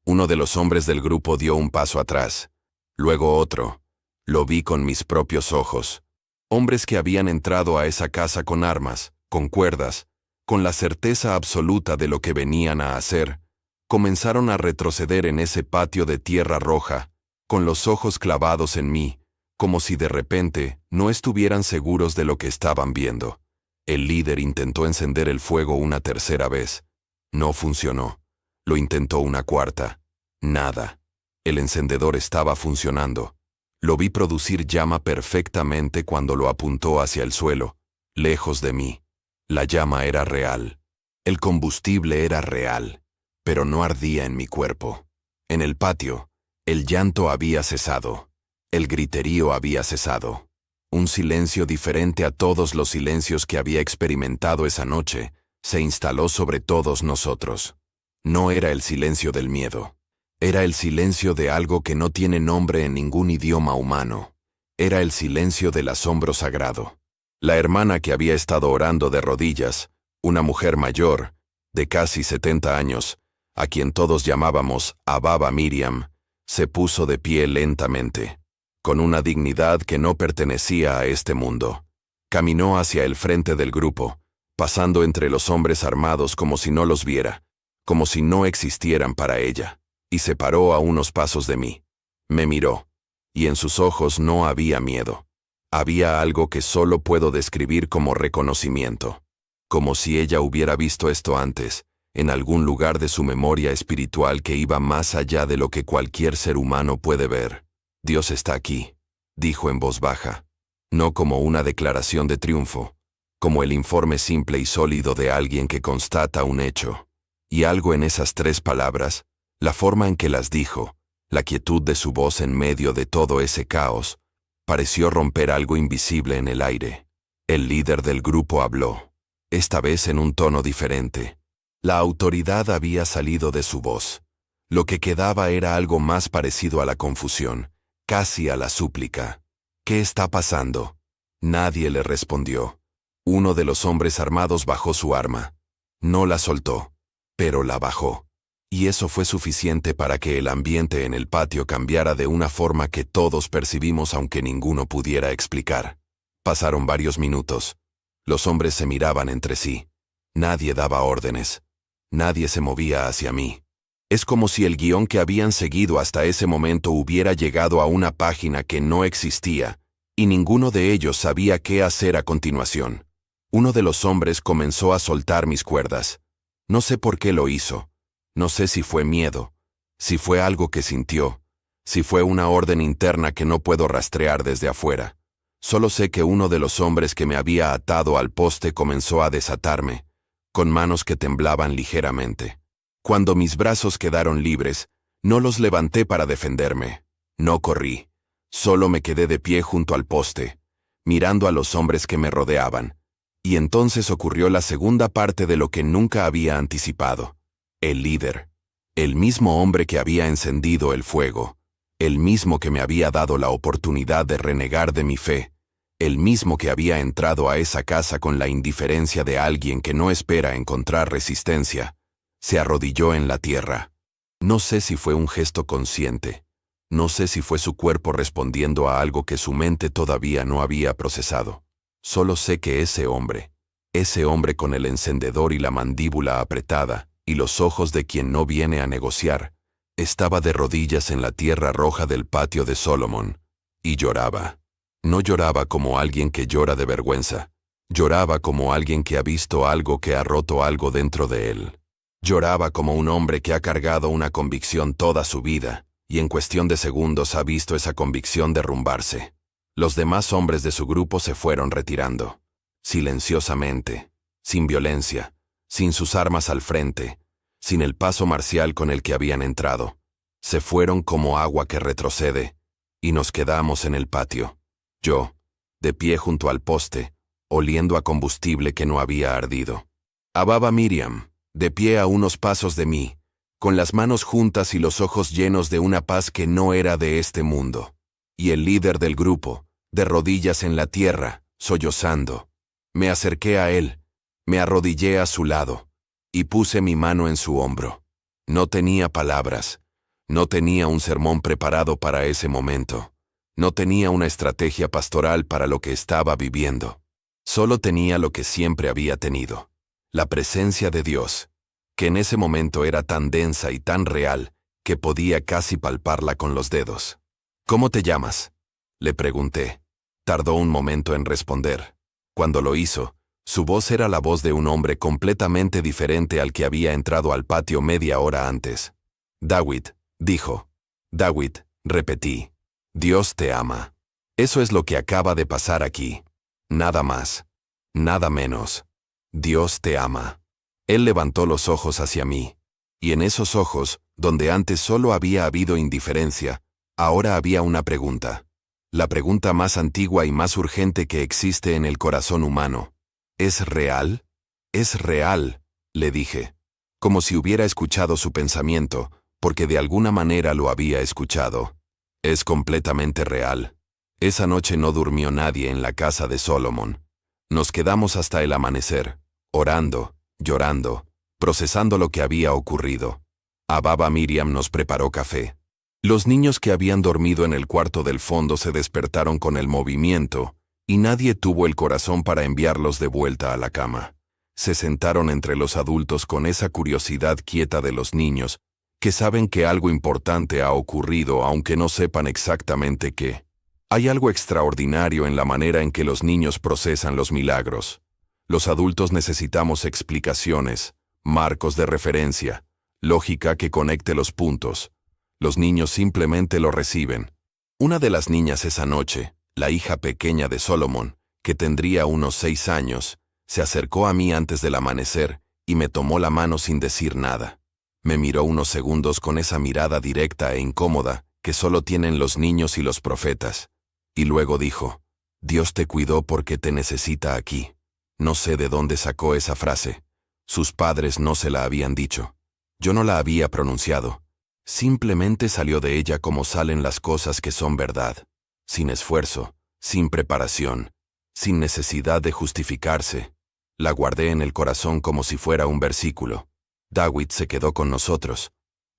Uno de los hombres del grupo dio un paso atrás, luego otro. Lo vi con mis propios ojos. Hombres que habían entrado a esa casa con armas, con cuerdas, con la certeza absoluta de lo que venían a hacer, comenzaron a retroceder en ese patio de tierra roja, con los ojos clavados en mí, como si de repente no estuvieran seguros de lo que estaban viendo. El líder intentó encender el fuego una tercera vez. No funcionó. Lo intentó una cuarta. Nada. El encendedor estaba funcionando. Lo vi producir llama perfectamente cuando lo apuntó hacia el suelo, lejos de mí. La llama era real. El combustible era real, pero no ardía en mi cuerpo. En el patio, el llanto había cesado. El griterío había cesado. Un silencio diferente a todos los silencios que había experimentado esa noche se instaló sobre todos nosotros. No era el silencio del miedo. Era el silencio de algo que no tiene nombre en ningún idioma humano. Era el silencio del asombro sagrado. La hermana que había estado orando de rodillas, una mujer mayor, de casi 70 años, a quien todos llamábamos Ababa Miriam, se puso de pie lentamente, con una dignidad que no pertenecía a este mundo. Caminó hacia el frente del grupo, pasando entre los hombres armados como si no los viera, como si no existieran para ella, y se paró a unos pasos de mí. Me miró, y en sus ojos no había miedo. Había algo que solo puedo describir como reconocimiento, como si ella hubiera visto esto antes, en algún lugar de su memoria espiritual que iba más allá de lo que cualquier ser humano puede ver. Dios está aquí, dijo en voz baja, no como una declaración de triunfo, como el informe simple y sólido de alguien que constata un hecho. Y algo en esas 3 palabras, la forma en que las dijo, la quietud de su voz en medio de todo ese caos, pareció romper algo invisible en el aire. El líder del grupo habló, esta vez en un tono diferente. La autoridad había salido de su voz. Lo que quedaba era algo más parecido a la confusión, casi a la súplica. ¿Qué está pasando? Nadie le respondió. Uno de los hombres armados bajó su arma. No la soltó, pero la bajó. Y eso fue suficiente para que el ambiente en el patio cambiara de una forma que todos percibimos aunque ninguno pudiera explicar. Pasaron varios minutos. Los hombres se miraban entre sí. Nadie daba órdenes. Nadie se movía hacia mí. Es como si el guión que habían seguido hasta ese momento hubiera llegado a una página que no existía, y ninguno de ellos sabía qué hacer a continuación. Uno de los hombres comenzó a soltar mis cuerdas. No sé por qué lo hizo. No sé si fue miedo, si fue algo que sintió, si fue una orden interna que no puedo rastrear desde afuera. Solo sé que uno de los hombres que me había atado al poste comenzó a desatarme, con manos que temblaban ligeramente. Cuando mis brazos quedaron libres, no los levanté para defenderme. No corrí. Solo me quedé de pie junto al poste, mirando a los hombres que me rodeaban. Y entonces ocurrió la segunda parte de lo que nunca había anticipado. El líder. El mismo hombre que había encendido el fuego, el mismo que me había dado la oportunidad de renegar de mi fe, el mismo que había entrado a esa casa con la indiferencia de alguien que no espera encontrar resistencia, se arrodilló en la tierra. No sé si fue un gesto consciente, no sé si fue su cuerpo respondiendo a algo que su mente todavía no había procesado. Solo sé que ese hombre con el encendedor y la mandíbula apretada, y los ojos de quien no viene a negociar, estaba de rodillas en la tierra roja del patio de Solomon, y lloraba. No lloraba como alguien que llora de vergüenza, lloraba como alguien que ha visto algo que ha roto algo dentro de él. Lloraba como un hombre que ha cargado una convicción toda su vida, y en cuestión de segundos ha visto esa convicción derrumbarse. Los demás hombres de su grupo se fueron retirando, silenciosamente, sin violencia, sin sus armas al frente, sin el paso marcial con el que habían entrado. Se fueron como agua que retrocede, y nos quedamos en el patio. Yo, de pie junto al poste, oliendo a combustible que no había ardido. Ababa Miriam, de pie a unos pasos de mí, con las manos juntas y los ojos llenos de una paz que no era de este mundo. Y el líder del grupo, de rodillas en la tierra, sollozando. Me acerqué a él, me arrodillé a su lado, y puse mi mano en su hombro. No tenía palabras, no tenía un sermón preparado para ese momento, no tenía una estrategia pastoral para lo que estaba viviendo. Solo tenía lo que siempre había tenido, la presencia de Dios, que en ese momento era tan densa y tan real que podía casi palparla con los dedos. ¿Cómo te llamas?, le pregunté. Tardó un momento en responder. Cuando lo hizo, su voz era la voz de un hombre completamente diferente al que había entrado al patio media hora antes. David, dijo. David, repetí. Dios te ama. Eso es lo que acaba de pasar aquí. Nada más. Nada menos. Dios te ama. Él levantó los ojos hacia mí. Y en esos ojos, donde antes solo había habido indiferencia, ahora había una pregunta. La pregunta más antigua y más urgente que existe en el corazón humano. ¿Es real? Es real, le dije. Como si hubiera escuchado su pensamiento, porque de alguna manera lo había escuchado. Es completamente real. Esa noche no durmió nadie en la casa de Solomon. Nos quedamos hasta el amanecer, orando, llorando, procesando lo que había ocurrido. Ababa Miriam nos preparó café. Los niños que habían dormido en el cuarto del fondo se despertaron con el movimiento, y nadie tuvo el corazón para enviarlos de vuelta a la cama. Se sentaron entre los adultos con esa curiosidad quieta de los niños, que saben que algo importante ha ocurrido aunque no sepan exactamente qué. Hay algo extraordinario en la manera en que los niños procesan los milagros. Los adultos necesitamos explicaciones, marcos de referencia, lógica que conecte los puntos. Los niños simplemente lo reciben. Una de las niñas esa noche, la hija pequeña de Solomon, que tendría unos 6 años, se acercó a mí antes del amanecer y me tomó la mano sin decir nada. Me miró unos segundos con esa mirada directa e incómoda que solo tienen los niños y los profetas. Y luego dijo, Dios te cuidó porque te necesita aquí. No sé de dónde sacó esa frase. Sus padres no se la habían dicho. Yo no la había pronunciado. Simplemente salió de ella como salen las cosas que son verdad. Sin esfuerzo, sin preparación, sin necesidad de justificarse. La guardé en el corazón como si fuera un versículo. David se quedó con nosotros.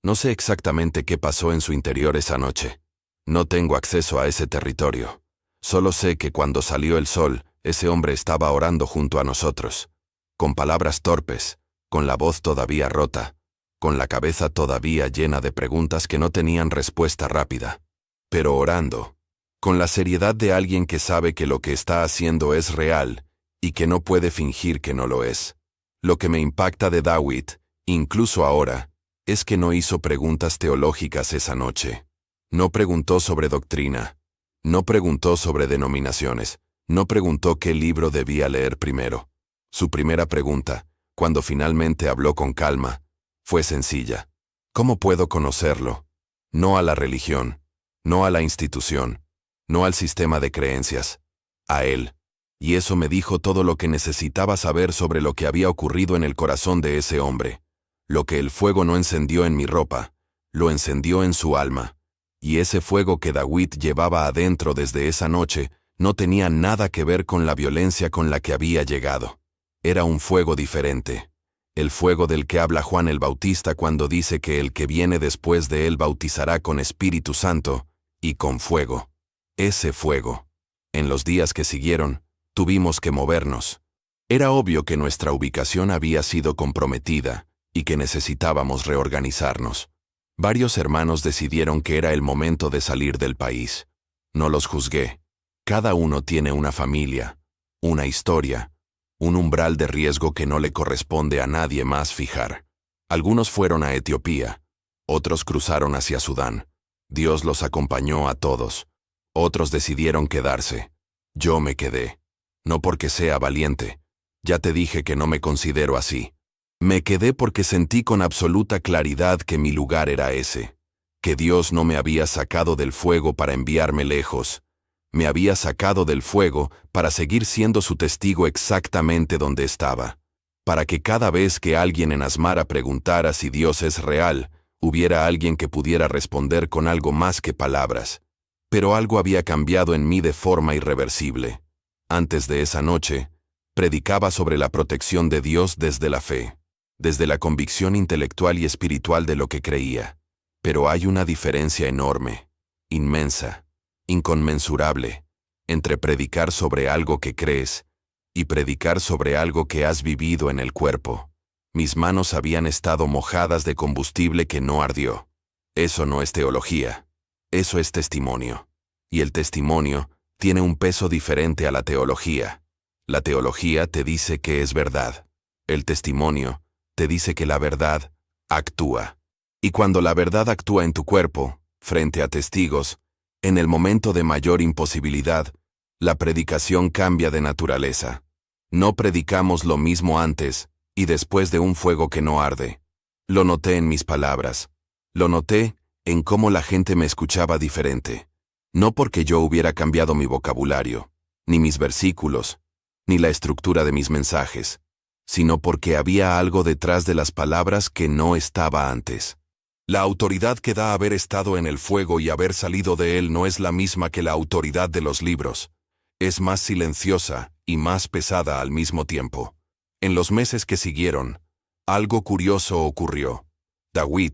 No sé exactamente qué pasó en su interior esa noche. No tengo acceso a ese territorio. Solo sé que cuando salió el sol, ese hombre estaba orando junto a nosotros. Con palabras torpes, con la voz todavía rota, con la cabeza todavía llena de preguntas que no tenían respuesta rápida. Pero orando, con la seriedad de alguien que sabe que lo que está haciendo es real y que no puede fingir que no lo es. Lo que me impacta de David, incluso ahora, es que no hizo preguntas teológicas esa noche. No preguntó sobre doctrina, no preguntó sobre denominaciones, no preguntó qué libro debía leer primero. Su primera pregunta, cuando finalmente habló con calma, fue sencilla. ¿Cómo puedo conocerlo? No a la religión, no a la institución, no al sistema de creencias, a él. Y eso me dijo todo lo que necesitaba saber sobre lo que había ocurrido en el corazón de ese hombre. Lo que el fuego no encendió en mi ropa, lo encendió en su alma. Y ese fuego que David llevaba adentro desde esa noche no tenía nada que ver con la violencia con la que había llegado. Era un fuego diferente. El fuego del que habla Juan el Bautista cuando dice que el que viene después de él bautizará con Espíritu Santo y con fuego. Ese fuego. En los días que siguieron, tuvimos que movernos. Era obvio que nuestra ubicación había sido comprometida y que necesitábamos reorganizarnos. Varios hermanos decidieron que era el momento de salir del país. No los juzgué. Cada uno tiene una familia, una historia, un umbral de riesgo que no le corresponde a nadie más fijar. Algunos fueron a Etiopía, otros cruzaron hacia Sudán. Dios los acompañó a todos. Otros decidieron quedarse. Yo me quedé. No porque sea valiente. Ya te dije que no me considero así. Me quedé porque sentí con absoluta claridad que mi lugar era ese. Que Dios no me había sacado del fuego para enviarme lejos. Me había sacado del fuego para seguir siendo su testigo exactamente donde estaba. Para que cada vez que alguien en Asmara preguntara si Dios es real, hubiera alguien que pudiera responder con algo más que palabras. Pero algo había cambiado en mí de forma irreversible. Antes de esa noche, predicaba sobre la protección de Dios desde la fe, desde la convicción intelectual y espiritual de lo que creía. Pero hay una diferencia enorme, inmensa, inconmensurable, entre predicar sobre algo que crees y predicar sobre algo que has vivido en el cuerpo. Mis manos habían estado mojadas de combustible que no ardió. Eso no es teología. Eso es testimonio. Y el testimonio tiene un peso diferente a la teología. La teología te dice que es verdad. El testimonio te dice que la verdad actúa. Y cuando la verdad actúa en tu cuerpo, frente a testigos, en el momento de mayor imposibilidad, la predicación cambia de naturaleza. No predicamos lo mismo antes y después de un fuego que no arde. Lo noté en mis palabras. Lo noté en cómo la gente me escuchaba diferente. No porque yo hubiera cambiado mi vocabulario, ni mis versículos, ni la estructura de mis mensajes, sino porque había algo detrás de las palabras que no estaba antes. La autoridad que da haber estado en el fuego y haber salido de él no es la misma que la autoridad de los libros. Es más silenciosa y más pesada al mismo tiempo. En los meses que siguieron, algo curioso ocurrió. David,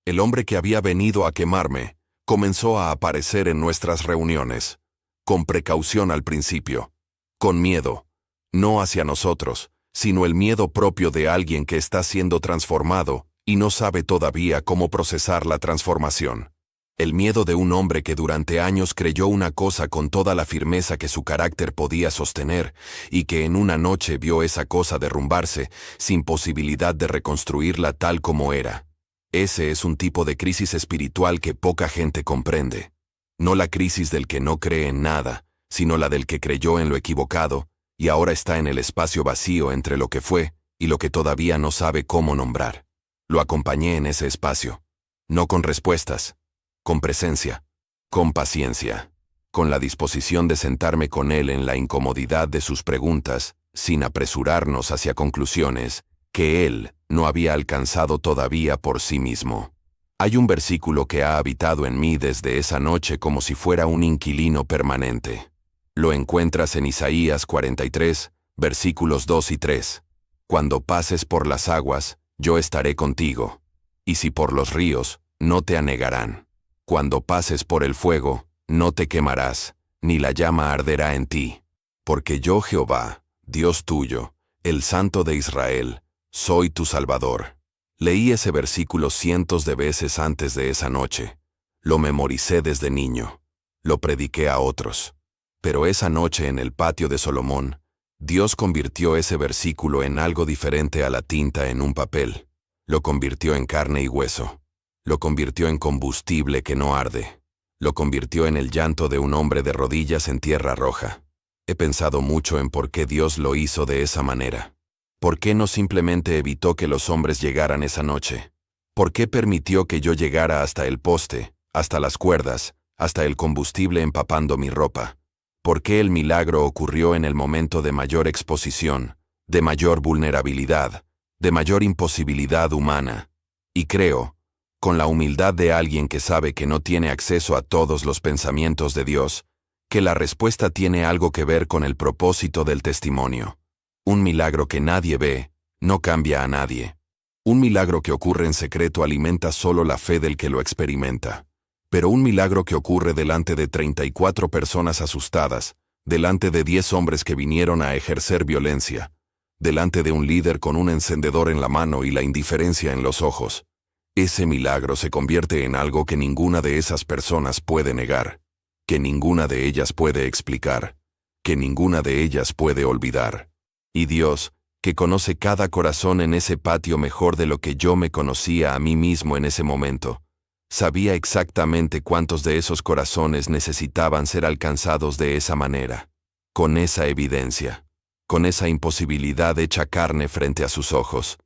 el hombre que había venido a quemarme, comenzó a aparecer en nuestras reuniones, con precaución al principio, con miedo, no hacia nosotros, sino el miedo propio de alguien que está siendo transformado y no sabe todavía cómo procesar la transformación. El miedo de un hombre que durante años creyó una cosa con toda la firmeza que su carácter podía sostener y que en una noche vio esa cosa derrumbarse sin posibilidad de reconstruirla tal como era. Ese es un tipo de crisis espiritual que poca gente comprende. No la crisis del que no cree en nada, sino la del que creyó en lo equivocado y ahora está en el espacio vacío entre lo que fue y lo que todavía no sabe cómo nombrar. Lo acompañé en ese espacio, no con respuestas, con presencia, con paciencia, con la disposición de sentarme con él en la incomodidad de sus preguntas, sin apresurarnos hacia conclusiones que él no había alcanzado todavía por sí mismo. Hay un versículo que ha habitado en mí desde esa noche como si fuera un inquilino permanente. Lo encuentras en Isaías 43, versículos 2 y 3. Cuando pases por las aguas, yo estaré contigo. Y si por los ríos, no te anegarán. Cuando pases por el fuego, no te quemarás, ni la llama arderá en ti. Porque yo Jehová, Dios tuyo, el Santo de Israel, soy tu Salvador. Leí ese versículo cientos de veces antes de esa noche. Lo memoricé desde niño. Lo prediqué a otros. Pero esa noche en el patio de Salomón, Dios convirtió ese versículo en algo diferente a la tinta en un papel. Lo convirtió en carne y hueso. Lo convirtió en combustible que no arde. Lo convirtió en el llanto de un hombre de rodillas en tierra roja. He pensado mucho en por qué Dios lo hizo de esa manera. ¿Por qué no simplemente evitó que los hombres llegaran esa noche? ¿Por qué permitió que yo llegara hasta el poste, hasta las cuerdas, hasta el combustible empapando mi ropa? ¿Por qué el milagro ocurrió en el momento de mayor exposición, de mayor vulnerabilidad, de mayor imposibilidad humana. Y creo, con la humildad de alguien que sabe que no tiene acceso a todos los pensamientos de Dios, que la respuesta tiene algo que ver con el propósito del testimonio. Un milagro que nadie ve, no cambia a nadie. Un milagro que ocurre en secreto alimenta solo la fe del que lo experimenta. Pero un milagro que ocurre delante de 34 personas asustadas, delante de 10 hombres que vinieron a ejercer violencia, delante de un líder con un encendedor en la mano y la indiferencia en los ojos, ese milagro se convierte en algo que ninguna de esas personas puede negar, que ninguna de ellas puede explicar, que ninguna de ellas puede olvidar. Y Dios, que conoce cada corazón en ese patio mejor de lo que yo me conocía a mí mismo en ese momento, sabía exactamente cuántos de esos corazones necesitaban ser alcanzados de esa manera, con esa evidencia, con esa imposibilidad hecha carne frente a sus ojos.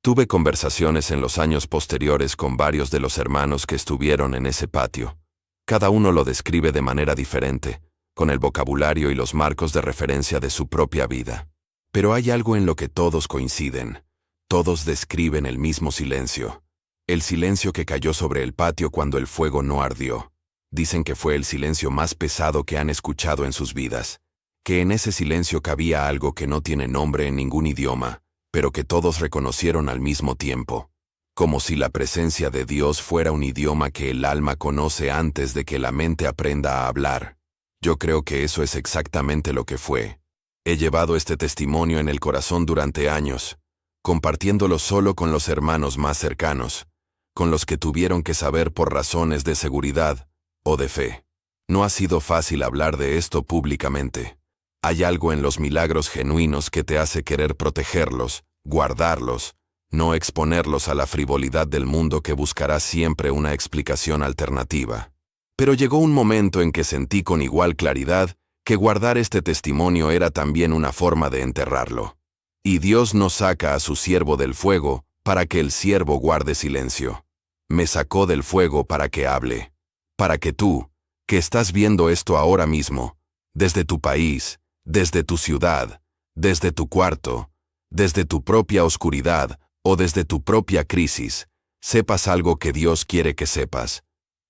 Tuve conversaciones en los años posteriores con varios de los hermanos que estuvieron en ese patio. Cada uno lo describe de manera diferente, con el vocabulario y los marcos de referencia de su propia vida. Pero hay algo en lo que todos coinciden. Todos describen el mismo silencio. El silencio que cayó sobre el patio cuando el fuego no ardió. Dicen que fue el silencio más pesado que han escuchado en sus vidas. Que en ese silencio cabía algo que no tiene nombre en ningún idioma, pero que todos reconocieron al mismo tiempo. Como si la presencia de Dios fuera un idioma que el alma conoce antes de que la mente aprenda a hablar. Yo creo que eso es exactamente lo que fue. He llevado este testimonio en el corazón durante años, compartiéndolo solo con los hermanos más cercanos, con los que tuvieron que saber por razones de seguridad o de fe. No ha sido fácil hablar de esto públicamente. Hay algo en los milagros genuinos que te hace querer protegerlos, guardarlos, no exponerlos a la frivolidad del mundo que buscará siempre una explicación alternativa. Pero llegó un momento en que sentí con igual claridad que guardar este testimonio era también una forma de enterrarlo. Y Dios no saca a su siervo del fuego para que el siervo guarde silencio. Me sacó del fuego para que hable. Para que tú, que estás viendo esto ahora mismo, desde tu país, desde tu ciudad, desde tu cuarto, desde tu propia oscuridad o desde tu propia crisis, sepas algo que Dios quiere que sepas.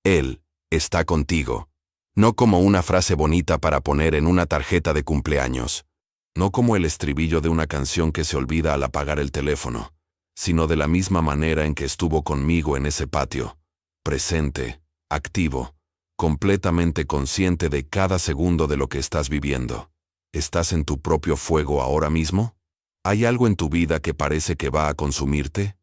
Él está contigo. No como una frase bonita para poner en una tarjeta de cumpleaños. No como el estribillo de una canción que se olvida al apagar el teléfono, sino de la misma manera en que estuvo conmigo en ese patio. Presente, activo, completamente consciente de cada segundo de lo que estás viviendo. ¿Estás en tu propio fuego ahora mismo? ¿Hay algo en tu vida que parece que va a consumirte?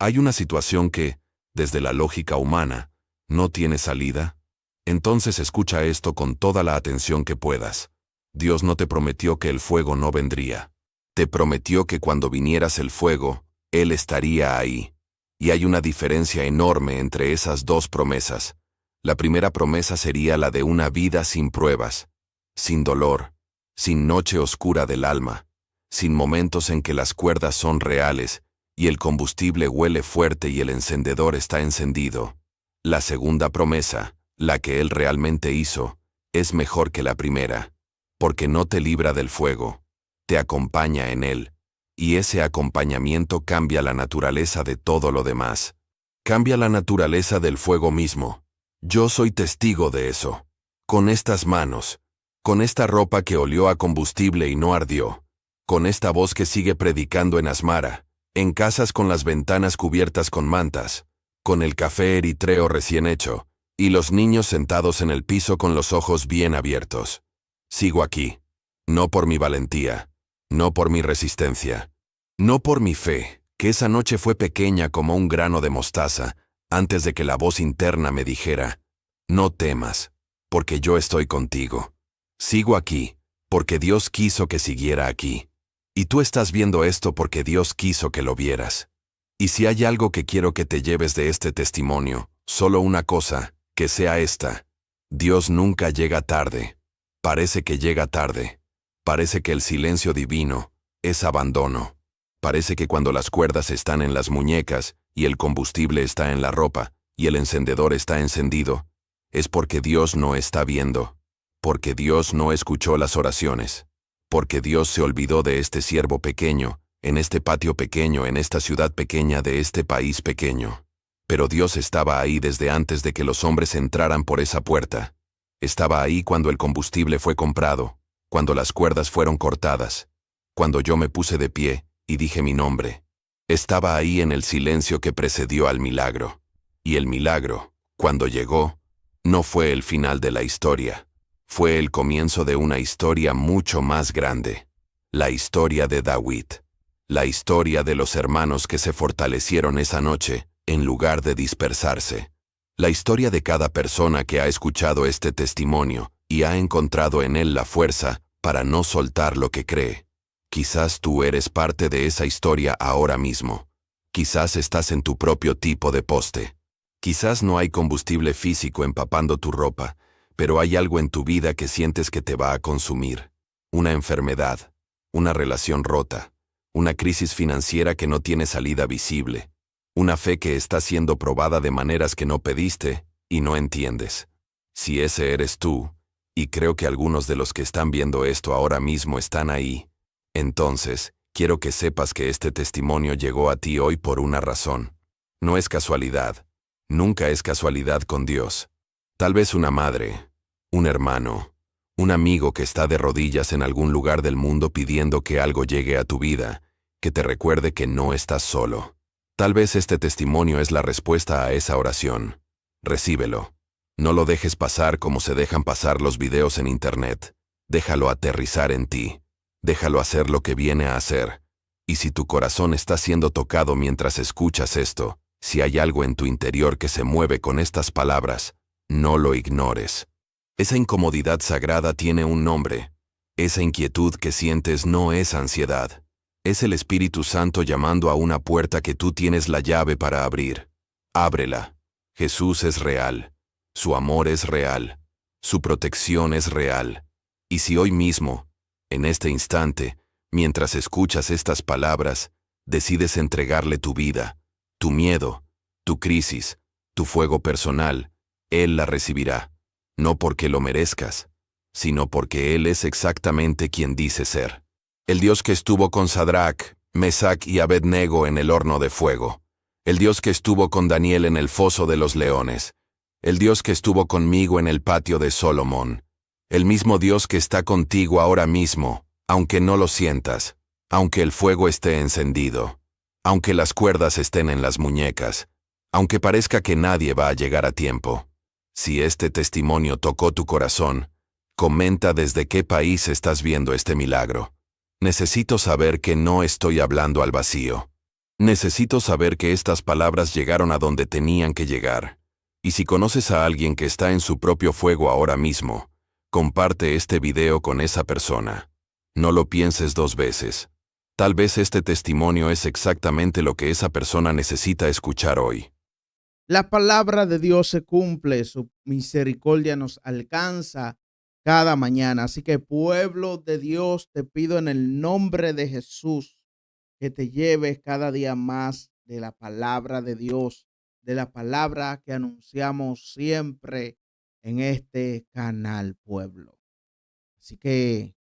¿Hay una situación que, desde la lógica humana, no tiene salida? Entonces escucha esto con toda la atención que puedas. Dios no te prometió que el fuego no vendría. Te prometió que cuando vinieras el fuego, Él estaría ahí. Y hay una diferencia enorme entre esas dos promesas. La primera promesa sería la de una vida sin pruebas, sin dolor, sin noche oscura del alma, sin momentos en que las cuerdas son reales y el combustible huele fuerte y el encendedor está encendido. La segunda promesa, la que Él realmente hizo, es mejor que la primera, porque no te libra del fuego, te acompaña en él, y ese acompañamiento cambia la naturaleza de todo lo demás. Cambia la naturaleza del fuego mismo. Yo soy testigo de eso. Con estas manos, con esta ropa que olió a combustible y no ardió, con esta voz que sigue predicando en Asmara, en casas con las ventanas cubiertas con mantas, con el café eritreo recién hecho, y los niños sentados en el piso con los ojos bien abiertos. Sigo aquí. No por mi valentía, no por mi resistencia, no por mi fe, que esa noche fue pequeña como un grano de mostaza, antes de que la voz interna me dijera, no temas, porque yo estoy contigo. Sigo aquí, porque Dios quiso que siguiera aquí. Y tú estás viendo esto porque Dios quiso que lo vieras. Y si hay algo que quiero que te lleves de este testimonio, solo una cosa, que sea esta. Dios nunca llega tarde. Parece que llega tarde. Parece que el silencio divino es abandono. Parece que cuando las cuerdas están en las muñecas, y el combustible está en la ropa, y el encendedor está encendido, es porque Dios no está viendo, porque Dios no escuchó las oraciones, porque Dios se olvidó de este siervo pequeño, en este patio pequeño, en esta ciudad pequeña de este país pequeño. Pero Dios estaba ahí desde antes de que los hombres entraran por esa puerta. Estaba ahí cuando el combustible fue comprado, cuando las cuerdas fueron cortadas, cuando yo me puse de pie y dije mi nombre. Estaba ahí en el silencio que precedió al milagro. Y el milagro, cuando llegó, no fue el final de la historia. Fue el comienzo de una historia mucho más grande. La historia de David. La historia de los hermanos que se fortalecieron esa noche, en lugar de dispersarse. La historia de cada persona que ha escuchado este testimonio y ha encontrado en él la fuerza para no soltar lo que cree. Quizás tú eres parte de esa historia ahora mismo. Quizás estás en tu propio tipo de poste. Quizás no hay combustible físico empapando tu ropa, pero hay algo en tu vida que sientes que te va a consumir. Una enfermedad, una relación rota, una crisis financiera que no tiene salida visible, una fe que está siendo probada de maneras que no pediste y no entiendes. Si ese eres tú, y creo que algunos de los que están viendo esto ahora mismo están ahí, entonces, quiero que sepas que este testimonio llegó a ti hoy por una razón. No es casualidad. Nunca es casualidad con Dios. Tal vez una madre, un hermano, un amigo que está de rodillas en algún lugar del mundo pidiendo que algo llegue a tu vida, que te recuerde que no estás solo. Tal vez este testimonio es la respuesta a esa oración. Recíbelo. No lo dejes pasar como se dejan pasar los videos en internet. Déjalo aterrizar en ti. Déjalo hacer lo que viene a hacer. Y si tu corazón está siendo tocado mientras escuchas esto, si hay algo en tu interior que se mueve con estas palabras, no lo ignores. Esa incomodidad sagrada tiene un nombre. Esa inquietud que sientes no es ansiedad. Es el Espíritu Santo llamando a una puerta que tú tienes la llave para abrir. Ábrela. Jesús es real. Su amor es real. Su protección es real. Y si hoy mismo, en este instante, mientras escuchas estas palabras, decides entregarle tu vida, tu miedo, tu crisis, tu fuego personal, Él la recibirá. No porque lo merezcas, sino porque Él es exactamente quien dice ser. El Dios que estuvo con Sadrach, Mesach y Abednego en el horno de fuego. El Dios que estuvo con Daniel en el foso de los leones. El Dios que estuvo conmigo en el patio de Salomón. El mismo Dios que está contigo ahora mismo, aunque no lo sientas, aunque el fuego esté encendido, aunque las cuerdas estén en las muñecas, aunque parezca que nadie va a llegar a tiempo. Si este testimonio tocó tu corazón, comenta desde qué país estás viendo este milagro. Necesito saber que no estoy hablando al vacío. Necesito saber que estas palabras llegaron a donde tenían que llegar. Y si conoces a alguien que está en su propio fuego ahora mismo, comparte este video con esa persona. No lo pienses dos veces. Tal vez este testimonio es exactamente lo que esa persona necesita escuchar hoy. La palabra de Dios se cumple, su misericordia nos alcanza cada mañana. Así que, pueblo de Dios, te pido en el nombre de Jesús que te lleves cada día más de la palabra de Dios, de la palabra que anunciamos siempre en este canal, pueblo. Así que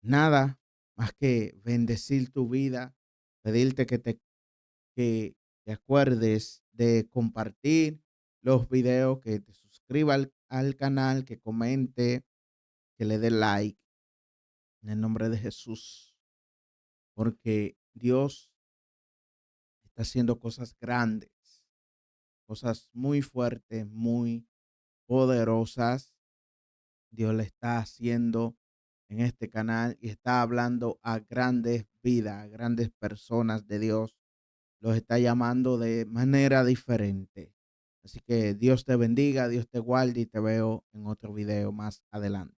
nada más que bendecir tu vida, pedirte que te acuerdes de compartir los videos, que te suscribas al canal, que comente, que le dé like en el nombre de Jesús, porque Dios está haciendo cosas grandes, cosas muy fuertes, muy poderosas. Dios le está haciendo en este canal y está hablando a grandes vidas, a grandes personas de Dios. Los está llamando de manera diferente. Así que Dios te bendiga, Dios te guarde y te veo en otro video más adelante.